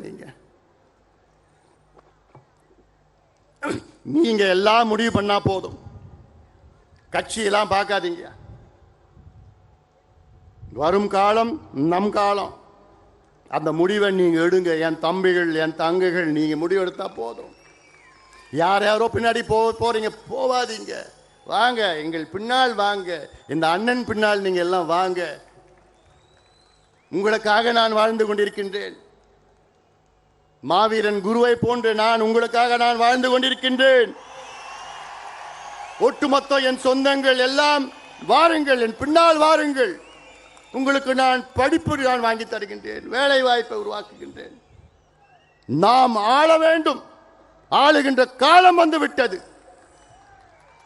நீங்க எல்லாம் முடிவு பண்ணா போதும், கட்சியெல்லாம் பார்க்காதீங்க. வரும் காலம் நம் காலம். அந்த முடிவை நீங்க எடுங்க. என் தம்பிகள் என் தங்கைகள், நீங்க முடிவு எடுத்தா போதும். யாரோ பின்னாடி போறீங்க, போவாதீங்க. வாங்க, எங்கள் பின்னால் வாங்க, இந்த அண்ணன் பின்னால் நீங்க எல்லாம் வாங்க. உங்களுக்காக நான் வாழ்ந்து கொண்டிருக்கின்றேன். மாவீரன் குருவை போன்று நான் உங்களுக்காக நான் வாழ்ந்து கொண்டிருக்கின்றேன். ஒட்டுமொத்த என் சொந்தங்கள் எல்லாம் வாருங்கள், என் பின்னால் வாருங்கள். உங்களுக்கு நான் படிப்பு நான் வாங்கி தருகின்றேன், வேலை வாய்ப்பை உருவாக்குகின்றேன். நாம் ஆள வேண்டும். ஆளுகின்ற காலம் வந்து விட்டது.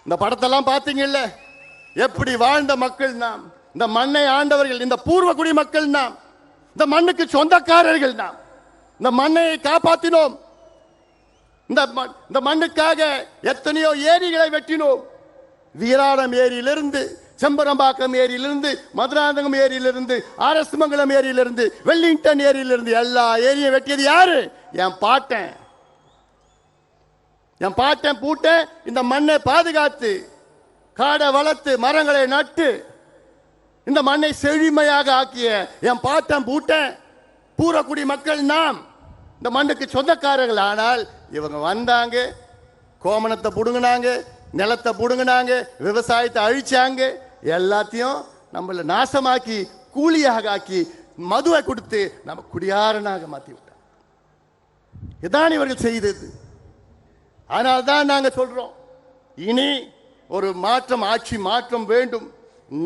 இந்த படத்தெல்லாம் பார்த்தீங்கல்ல, எப்படி வாழ்ந்த மக்கள் நாம், இந்த மண்ணை ஆண்டவர்கள், இந்த பூர்வகுடி மக்கள் நாம், இந்த மண்ணுக்கு சொந்தக்காரர்கள் நாம், இந்த மண்ணை காப்பாற்றினோம். இந்த மண்ணுக்காக எத்தனையோ ஏரிகளை வெட்டினோம். வீராணம் ஏரியிலிருந்து, செம்பரம்பாக்கம் ஏரியிலிருந்து, மதுராந்தகம் ஏரியிலிருந்து, அரசமங்கலம் ஏரியிலிருந்து, வெல்லிங்டன் ஏரியிலிருந்து எல்லா ஏரியும் வெட்டியது யாரு? என் பாட்டன். என் பாட்டன் பூட்டன் இந்த மண்ணை பாதுகாத்து, காடை வளர்த்து, மரங்களை நட்டு, இந்த மண்ணை செழுமையாக ஆக்கிய என் பாட்டன் பூட்டன் பூரக்குடி மக்கள் நாம் இந்த மண்ணுக்கு சொந்தக்காரர்கள். ஆனால் இவங்க வந்தாங்க, கோமணத்தை புடுங்கினாங்க, நிலத்தை புடுங்கினாங்க, விவசாயத்தை அழிச்சாங்க, எல்லாத்தையும் நம்மள நாசமாக்கி கூலியாக ஆக்கி மதுவை கொடுத்து நம்ம குடியாரனாக மாற்றி விட்டாங்க. இதான் இவர்கள் செய்தது. ஆனால் தான் நாங்கள் சொல்றோம், இனி ஒரு மாற்றம், ஆட்சி மாற்றம் வேண்டும்,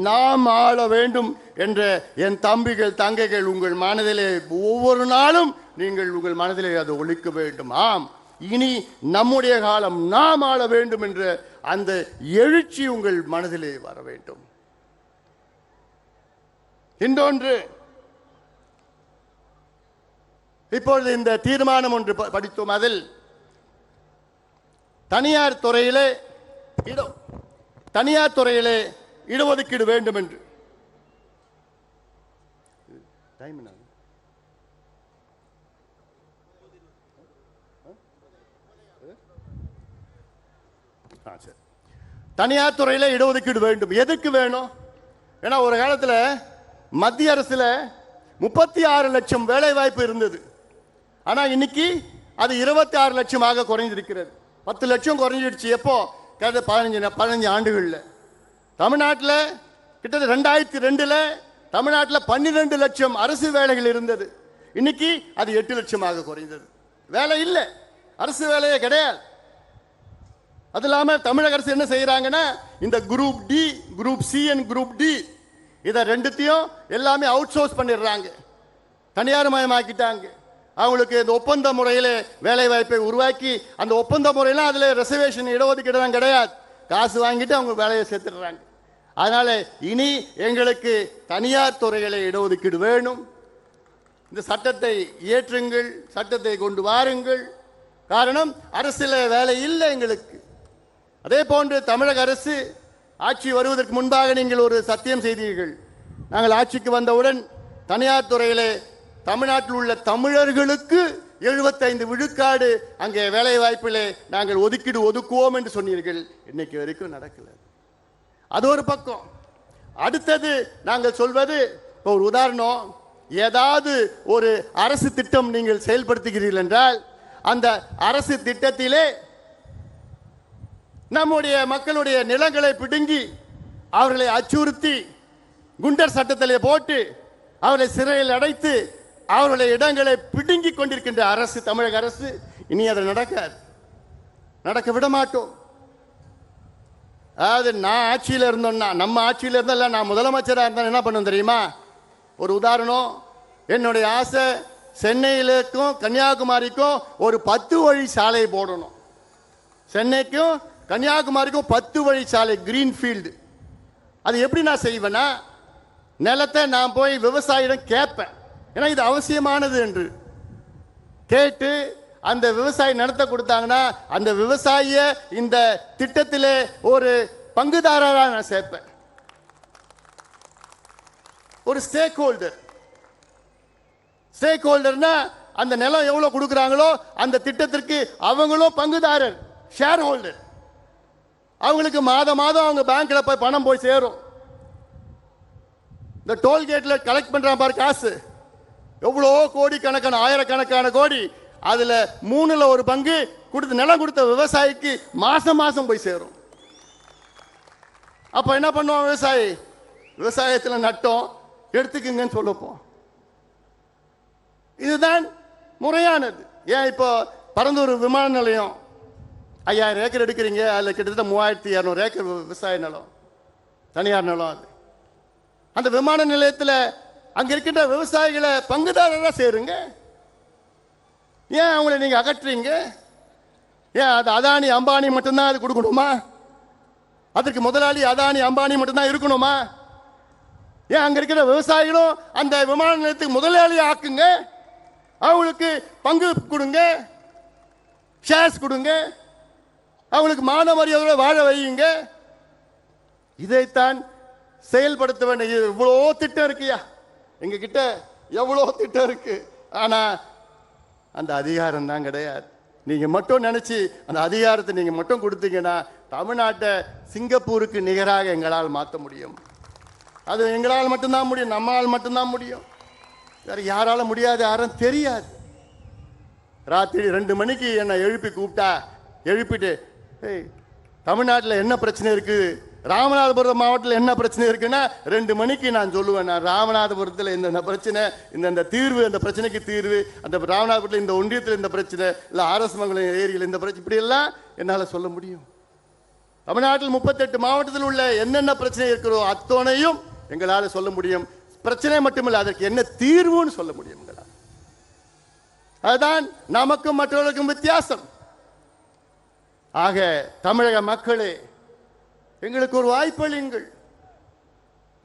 நாம் ஆள வேண்டும் என்ற என் தம்பிகள் தங்கைகள் உங்கள் மனதிலே ஒவ்வொரு நாளும் நீங்கள் உங்கள் மனதிலே அது ஒழிக்க வேண்டும். ஆம், இனி நம்முடைய காலம், நாம் ஆள வேண்டும் என்ற அந்த எழுச்சி உங்கள் மனதிலே வர வேண்டும். இன்னொன்று, இப்பொழுது இந்த தீர்மானம் ஒன்று படித்தோம். அதில் தனியார் துறையிலே இடஒதுக்கீடு வேண்டும் என்று. தனியார் துறையில இடஒதுக்கீடு வேண்டும். எதுக்கு வேணும்? ஏன்னா ஒரு காலத்தில் மத்திய அரசுல 36 லட்சம் வேலை வாய்ப்பு இருந்தது. ஆனா இன்னைக்கு அது 26 லட்சமாக குறைந்திருக்கிறது. 10 லட்சம் குறைஞ்சிடுச்சு. எப்போ? கடந்த 15 ஆண்டுகள்ல. தமிழ்நாட்டில் கிட்டத்தட்ட 2002 தமிழ்நாட்டில் 12 லட்சம் அரசு வேலைகள் இருந்தது. இன்னைக்கு அது 8 லட்சமாக குறைந்தது. வேலை இல்லை, அரசு வேலையே கிடையாது. அது இல்லாமல் தமிழக அரசு என்ன செய்யறாங்கன்னா, இந்த group D, group C and group D இதை ரெண்டுத்தையும் எல்லாமே அவுட் சோர்ஸ் பண்ணிடுறாங்க, தனியார் மயமாக்கிட்டாங்க. அவங்களுக்கு இந்த ஒப்பந்த முறையில் வேலை வாய்ப்பை உருவாக்கி, அந்த ஒப்பந்த முறையெல்லாம் அதில் ரிசர்வேஷன் இடஒதுக்கீடு கிடையாது, காசு வாங்கிட்டு அவங்க வேலையை சேர்த்துடுறாங்க. அதனால இனி எங்களுக்கு தனியார் துறைகளை இடஒதுக்கீடு வேணும். இந்த சட்டத்தை இயற்றுங்கள், சட்டத்தை கொண்டு வாருங்கள். காரணம், அரசில் வேலை இல்லை எங்களுக்கு. அதே போன்று தமிழக அரசு ஆட்சி வருவதற்கு முன்பாக நீங்கள் ஒரு சத்தியம் செய்தீர்கள். நாங்கள் ஆட்சிக்கு வந்தவுடன் தனியார் துறையிலே தமிழ்நாட்டில் உள்ள தமிழர்களுக்கு 75 விழுக்காடு அங்கே வேலை வாய்ப்பிலே நாங்கள் ஒதுக்கீடு ஒதுக்குவோம் என்று சொன்னீர்கள். இன்னைக்கு வரைக்கும் நடக்கல. அது ஒரு பக்கம். அடுத்தது நாங்கள் சொல்வது, ஒரு உதாரணம், ஏதாவது ஒரு அரசு திட்டம் நீங்கள் செயல்படுத்துகிறீர்கள் என்றால் அந்த அரசு திட்டத்திலே நம்முடைய மக்களுடைய நிலங்களை பிடுங்கி அவர்களை அச்சுறுத்தி குண்டர் சட்டத்திலே போட்டு அவர்களை சிறையில் அடைத்து அவர்களுடைய இடங்களை பிடுங்கி கொண்டிருக்கின்ற அரசு, தமிழக அரசு. இனி அது நடக்காது, நடக்க விட மாட்டோம். அதாவது நான் ஆட்சியில் இருந்தோம்னா, நம்ம ஆட்சியில் இருந்தால், நான் முதலமைச்சராக இருந்தால் என்ன பண்ணும் தெரியுமா? ஒரு உதாரணம், என்னுடைய ஆசை சென்னையிலுக்கும் கன்னியாகுமரிக்கும் ஒரு 10 வழி சாலை போடணும். சென்னைக்கும் கன்னியாகுமரிக்கும் 10 வழி சாலை, கிரீன்ஃபீல்டு. அது எப்படி நான் செய்வேன்னா, நிலத்தை நான் போய் விவசாயிடம் கேட்பேன், ஏன்னா இது அவசியமானது என்று கேட்டு அந்த விவசாயி நடத்த கொடுத்தாங்கன்னா அந்த விவசாயிய இந்த திட்டத்திலே ஒரு பங்குதாரராக நான் சேர்ப்பேன், ஒரு ஸ்டேக் ஹோல்டர். ஸ்டேக் ஹோல்டர்னா அந்த நிலம் எவ்வளவு கொடுக்குறாங்களோ அந்த திட்டத்திற்கு அவங்களும் பங்குதாரர், ஷேர் ஹோல்டர். அவங்களுக்கு மாதம் மாதம் அவங்க பேங்க்ல போய் பணம் போய் சேரும். இந்த டோல்கேட்ல கலெக்ட் பண்றான் பாரு காசு, எவ்வளோ கோடி கணக்கான, ஆயிரக்கணக்கான கோடி, அதுல 3ல் 1 பங்கு கொடுத்து நிலம் கொடுத்த விவசாயிக்கு மாசம் மாசம் போய் சேரும். அப்ப என்ன பண்ணுவான் விவசாயி? விவசாயத்தில் நட்டோம், எடுத்துக்குங்கன்னு சொல்லப்போம். இதுதான் முறையானது. ஏன் இப்போ பரந்தூர் விமான நிலையம் 5000 ஏக்கர் எடுக்கிறீங்க, அதில் கிட்டத்தட்ட 3200 ஏக்கர் விவசாய நிலம், தனியார் நிலம். அது அந்த விமான நிலையத்தில் அங்க இருக்கின்ற விவசாயிகளை பங்குதாரராக சேருங்க. ஏன் அவங்களை நீங்க அகற்றுறீங்க? ஏன் அது அதானி அம்பானி மட்டும்தான் அது கொடுக்கணுமா? அதற்கு முதலாளி அதானி அம்பானி மட்டும்தான் இருக்கணுமா? ஏன் அங்க இருக்கிற விவசாயிகளும் அந்த விமான நிலையத்துக்கு முதலாளி ஆக்குங்க, அவங்களுக்கு பங்கு கொடுங்க, ஷேர்ஸ் கொடுங்க, அவங்களுக்கு மான மரியாதையோட வாழ வையுங்க. இதைத்தான் செயல்படுத்த வேண்டிய. இவ்வளோ திட்டம் இருக்குயா எங்க கிட்ட, எவ்வளோ திட்டம் இருக்கு. ஆனா அந்த அதிகாரம் தான் கிடையாது. நீங்க மட்டும் நினைச்சு அந்த அதிகாரத்தை நீங்க மட்டும் கொடுத்தீங்கன்னா தமிழ்நாட்டை சிங்கப்பூருக்கு நிகராக எங்களால் மாற்ற முடியும். அது எங்களால் மட்டும்தான் முடியும், நம்மால் மட்டும்தான் முடியும், வேற யாரால முடியாது, யாரும் தெரியாது. ராத்திரி 2 மணிக்கு என்னை எழுப்பி கூப்பிட்டா, எழுப்பிட்டு தமிழ்நாட்டில் என்ன பிரச்சனை இருக்கு, ராமநாதபுரம் மாவட்டத்தில் என்ன பிரச்சனை இருக்குன்னா 2 மணிக்கு நான் சொல்லுவேன். நான் ராமநாதபுரத்தில் இந்த பிரச்சனை, இந்த தீர்வு, அந்த பிரச்சனைக்கு தீர்வு, அந்த ராமநாதபுரத்தில் இந்த ஒன்றியத்தில் இந்த பிரச்சனை, இல்லை ஆர்எஸ் மங்கலம் ஏரியில் இந்த பிரச்சனை, இப்படி எல்லாம் என்னால் சொல்ல முடியும். தமிழ்நாட்டில் 38 மாவட்டத்தில் உள்ள என்னென்ன பிரச்சனை இருக்கிறோ அத்தனையும் எங்களால் சொல்ல முடியும். பிரச்சனை மட்டுமில்லை, அதற்கு என்ன தீர்வுன்னு சொல்ல முடியும். அதுதான் நமக்கும் மற்றவர்களுக்கும் வித்தியாசம். ஆக தமிழக மக்களே, எங்களுக்கு ஒரு வாய்ப்பளியுங்கள்.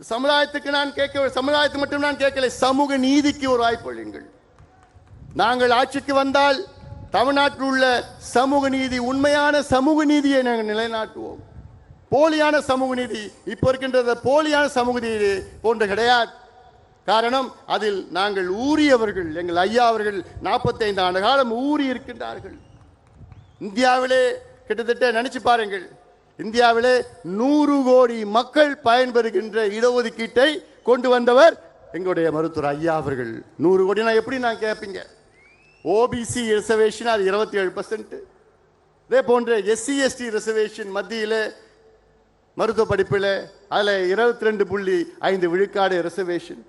சமுதாயத்துக்கு நான் கேட்க, சமுதாயத்துக்கு மட்டும் நான் கேட்கல, சமூக நீதிக்கு ஒரு வாய்ப்பளியுங்கள். நாங்கள் ஆட்சிக்கு வந்தால் தமிழ்நாட்டில் உள்ள சமூக நீதி, உண்மையான சமூக நீதியை நாங்கள் நிலைநாட்டுவோம். போலியான சமூக நீதி இப்ப இருக்கின்ற போலியான சமூக நீதி போன்ற கிடையாது. காரணம், அதில் நாங்கள் ஊறியவர்கள். எங்கள் ஐயா அவர்கள் 45 ஆண்டு காலம் ஊறி இருக்கின்றார்கள். இந்தியாவிலே கிட்டத்தட்ட நினைச்சு பாருங்கள், இந்தியாவிலே 100 கோடி மக்கள் பயன்பெறுகின்ற இடஒதுக்கீட்டை கொண்டு வந்தவர் எங்களுடைய மருத்துவர் ஐயா அவர்கள். 100 கோடினா எப்படி நான் கேட்பீங்க? ஓபிசி ரிசர்வேஷன் அது 27%. இதே போன்ற எஸ்சி எஸ்டி ரிசர்வேஷன் மத்தியில் மருத்துவ படிப்பில் அதில் 22.5 விழுக்காடு ரிசர்வேஷன்.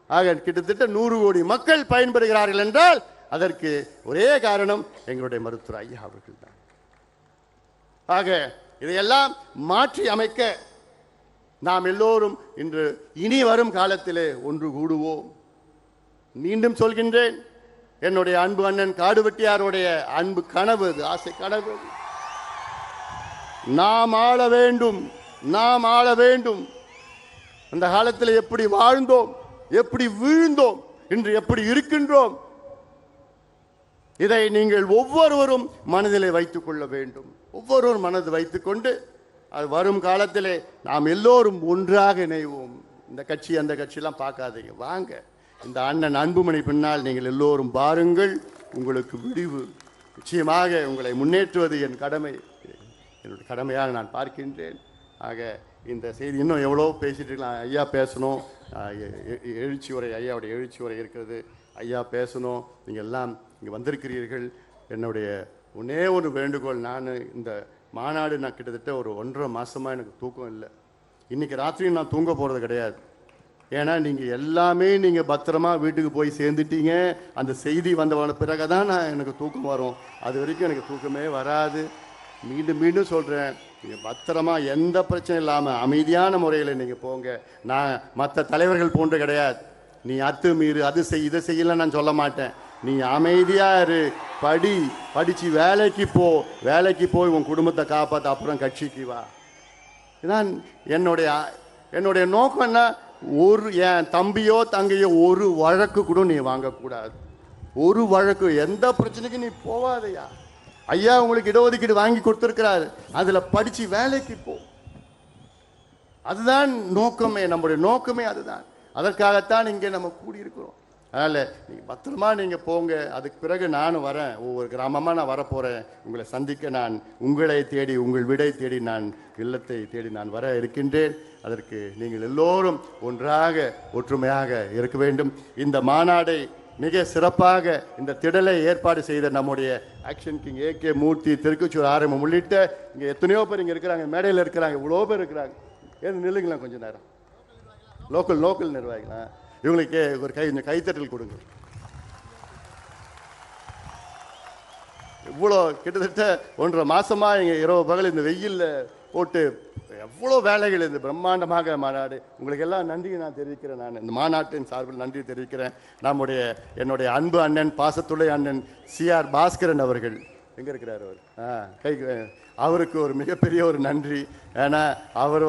ஆக கிட்டத்தட்ட 100 கோடி மக்கள் பயன்பெறுகிறார்கள் என்றால் அதற்கு ஒரே காரணம் எங்களுடைய மருத்துவர் ஐயா அவர்கள் தான். ஆக இதையெல்லாம் மாற்றி அமைக்க நாம் எல்லோரும் இன்று இனி வரும் காலத்திலே ஒன்று கூடுவோம். மீண்டும் சொல்கின்றேன், என்னுடைய அன்பு அண்ணன் காடுவெட்டியாருடைய அன்பு கனவு, ஆசை கனவு, நாம் ஆள வேண்டும், நாம் ஆள வேண்டும். அந்த காலத்தில் எப்படி வாழ்ந்தோம், எப்படி வீழ்ந்தோம், இன்று எப்படி இருக்கின்றோம், இதை நீங்கள் ஒவ்வொருவரும் மனதிலே வைத்துக் கொள்ள வேண்டும். ஒவ்வொருவரும் மனது வைத்துக்கொண்டு அது வரும் காலத்திலே நாம் எல்லோரும் ஒன்றாக இணைவோம். இந்த கட்சி அந்த கட்சியெல்லாம் பார்க்காதீங்க, வாங்க இந்த அண்ணன் அன்புமணி பின்னால் நீங்கள் எல்லோரும் பாருங்கள். உங்களுக்கு விடிவு நிச்சயமாக உங்களை முன்னேற்றுவது என் கடமை, என்னுடைய கடமையாக நான் பார்க்கின்றேன். ஆக இந்த செய்தி இன்னும் எவ்வளோ பேசிட்டு இருக்கலாம். ஐயா பேசணும், எழுச்சி உரை, ஐயாவுடைய எழுச்சி உரை இருக்கிறது, ஐயா பேசணும். நீங்கள் எல்லாம் இங்கே வந்திருக்கிறீர்கள். என்னுடைய ஒன்னே ஒரு வேண்டுகோள், நான் இந்த மாநாடு நான் கிட்டத்தட்ட ஒரு 1.5 மாதமாக எனக்கு தூக்கம் இல்லை. இன்றைக்கி ராத்திரியும் நான் தூங்க போகிறது கிடையாது. ஏன்னா நீங்கள் எல்லாமே நீங்கள் பத்திரமா வீட்டுக்கு போய் சேர்ந்துட்டீங்க. அந்த செய்தி வந்த பிறகு தான் நான் எனக்கு தூக்கம் வரும். அது வரைக்கும் எனக்கு தூக்கமே வராது. மீண்டும் மீண்டும் சொல்கிறேன், நீங்கள் பத்திரமா எந்த பிரச்சனையும் இல்லாமல் அமைதியான முறையில் நீங்கள் போங்க. நான் மற்ற தலைவர்கள் போன்று கிடையாது. நீ அத்துமீறு, அது செய், இதை செய்யலாம் நான் சொல்ல மாட்டேன். நீ அமைதியாக இரு, படித்து வேலைக்கு போ, வேலைக்கு போய் உன் குடும்பத்தை காப்பாற்ற, அப்புறம் கட்சிக்கு வா. இதுதான் என்னுடைய நோக்கம். என்ன, ஒரு என் தம்பியோ தங்கையோ ஒரு வழக்கு கூட நீ வாங்கக்கூடாது. ஒரு வழக்கு, எந்த பிரச்சனைக்கு நீ போவாதையா. ஐயா உங்களுக்கு இடஒதுக்கீடு வாங்கி கொடுத்துருக்கிறாரு, அதில் படித்து வேலைக்கு போ. அதுதான் நோக்கமே, நம்முடைய நோக்கமே அதுதான். அதற்காகத்தான் இங்கே நம்ம கூடியிருக்கிறோம். அதனால் நீங்கள் பத்திரமா நீங்கள் போங்க. அதுக்கு பிறகு நானும் வரேன், ஒவ்வொரு கிராமமாக நான் வரப்போகிறேன். உங்களை சந்திக்க நான் உங்களை தேடி, உங்கள் விடை தேடி, நான் இல்லத்தை தேடி நான் வர இருக்கின்றேன். அதற்கு நீங்கள் எல்லோரும் ஒன்றாக ஒற்றுமையாக இருக்க வேண்டும். இந்த மாநாடை மிக சிறப்பாக இந்த திடலை ஏற்பாடு செய்த நம்முடைய ஆக்ஷன் கிங் ஏகே மூர்த்தி, திருக்குச்சூர் ஆரம்பம் உள்ளிட்ட இங்கே எத்தனையோ பேர் இங்கே இருக்கிறாங்க, மேடையில் இருக்கிறாங்க, இவ்வளோ பேர் இருக்கிறாங்க. ஏன் நில்லுங்களா கொஞ்சம் நேரம். லோக்கல் நிர்வாகிகளா, இவங்களுக்கு ஒரு கொஞ்சம் கைத்தட்டல் கொடுங்க. இவ்வளோ கிட்டத்தட்ட 1.5 மாதமாக இங்கே இரவு பகல் இந்த வெயிலில் போட்டு எவ்வளோ வேலைகள், இந்த பிரம்மாண்டமாக மாநாடு. உங்களுக்கு எல்லாம் நன்றி நான் தெரிவிக்கிறேன். நான் இந்த மாநாட்டின் சார்பில் நன்றி தெரிவிக்கிறேன். என்னுடைய அன்பு அண்ணன், பாசத்துடைய அண்ணன் CR பாஸ்கரன் அவர்கள், எங்கே இருக்கிறார் அவர்? கை அவருக்கு ஒரு மிகப்பெரிய ஒரு நன்றி. ஏன்னா அவர்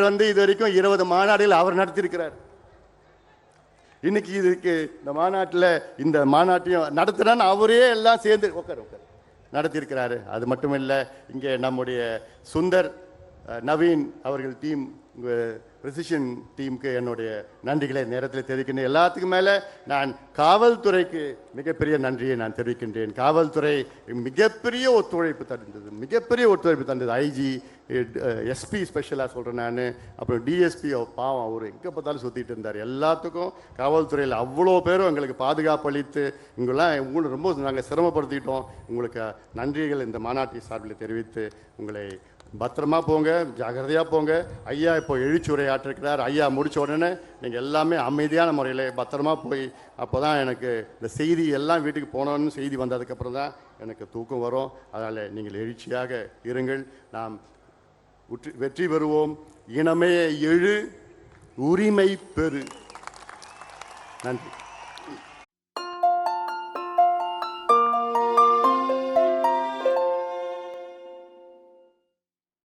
வந்து இது வரைக்கும் 20 மாநாடுகள் அவர் நடத்தியிருக்கிறார். இன்னைக்கு இதுக்கு இந்த மாநாட்டையும் நடத்துறான்னு அவரே எல்லாம் சேர்ந்து உட்கார் நடத்தியிருக்கிறாரு. அது மட்டும் இல்லை, இங்கே நம்முடைய சுந்தர் நவீன் அவர்கள் டீம், பிரிசிஷன் டீமுக்கு என்னுடைய நன்றிகளை நேரத்தில் தெரிவிக்கின்றேன். எல்லாத்துக்கும் மேலே நான் காவல்துறைக்கு மிகப்பெரிய நன்றியை நான் தெரிவிக்கின்றேன். காவல்துறை மிகப்பெரிய ஒத்துழைப்பு தந்தது. ஐஜி, எஸ்பி ஸ்பெஷலாக சொல்கிறேன் நான். அப்புறம் டிஎஸ்பி பாவம், அவர் எங்கே பார்த்தாலும் சுற்றிட்டு இருந்தார். எல்லாத்துக்கும் காவல்துறையில் அவ்வளோ பேரும் எங்களுக்கு பாதுகாப்பு அளித்து உங்களை ரொம்ப நாங்கள் சிரமப்படுத்திக்கிட்டோம். உங்களுக்கு நன்றிகள் இந்த மாநாட்டை சார்பில் தெரிவித்து உங்களை பத்திரமா போங்க, ஜாகிரதையாக போங்க. ஐயா இப்போ எழுச்சியுரையாற்றிருக்கிறார். ஐயா முடித்த உடனே நீங்கள் எல்லாமே அமைதியான முறையில் பத்திரமா போய், அப்போ தான் எனக்கு இந்த செய்தி எல்லாம் வீட்டுக்கு போனோன்னு செய்தி வந்ததுக்கப்புறம் தான் எனக்கு தூக்கம் வரும். அதனால் நீங்கள் எழுச்சியாக இருங்கள். நாம் வெற்றி பெறுவோம். இனமே எழு, உரிமை பெறு. நன்றி.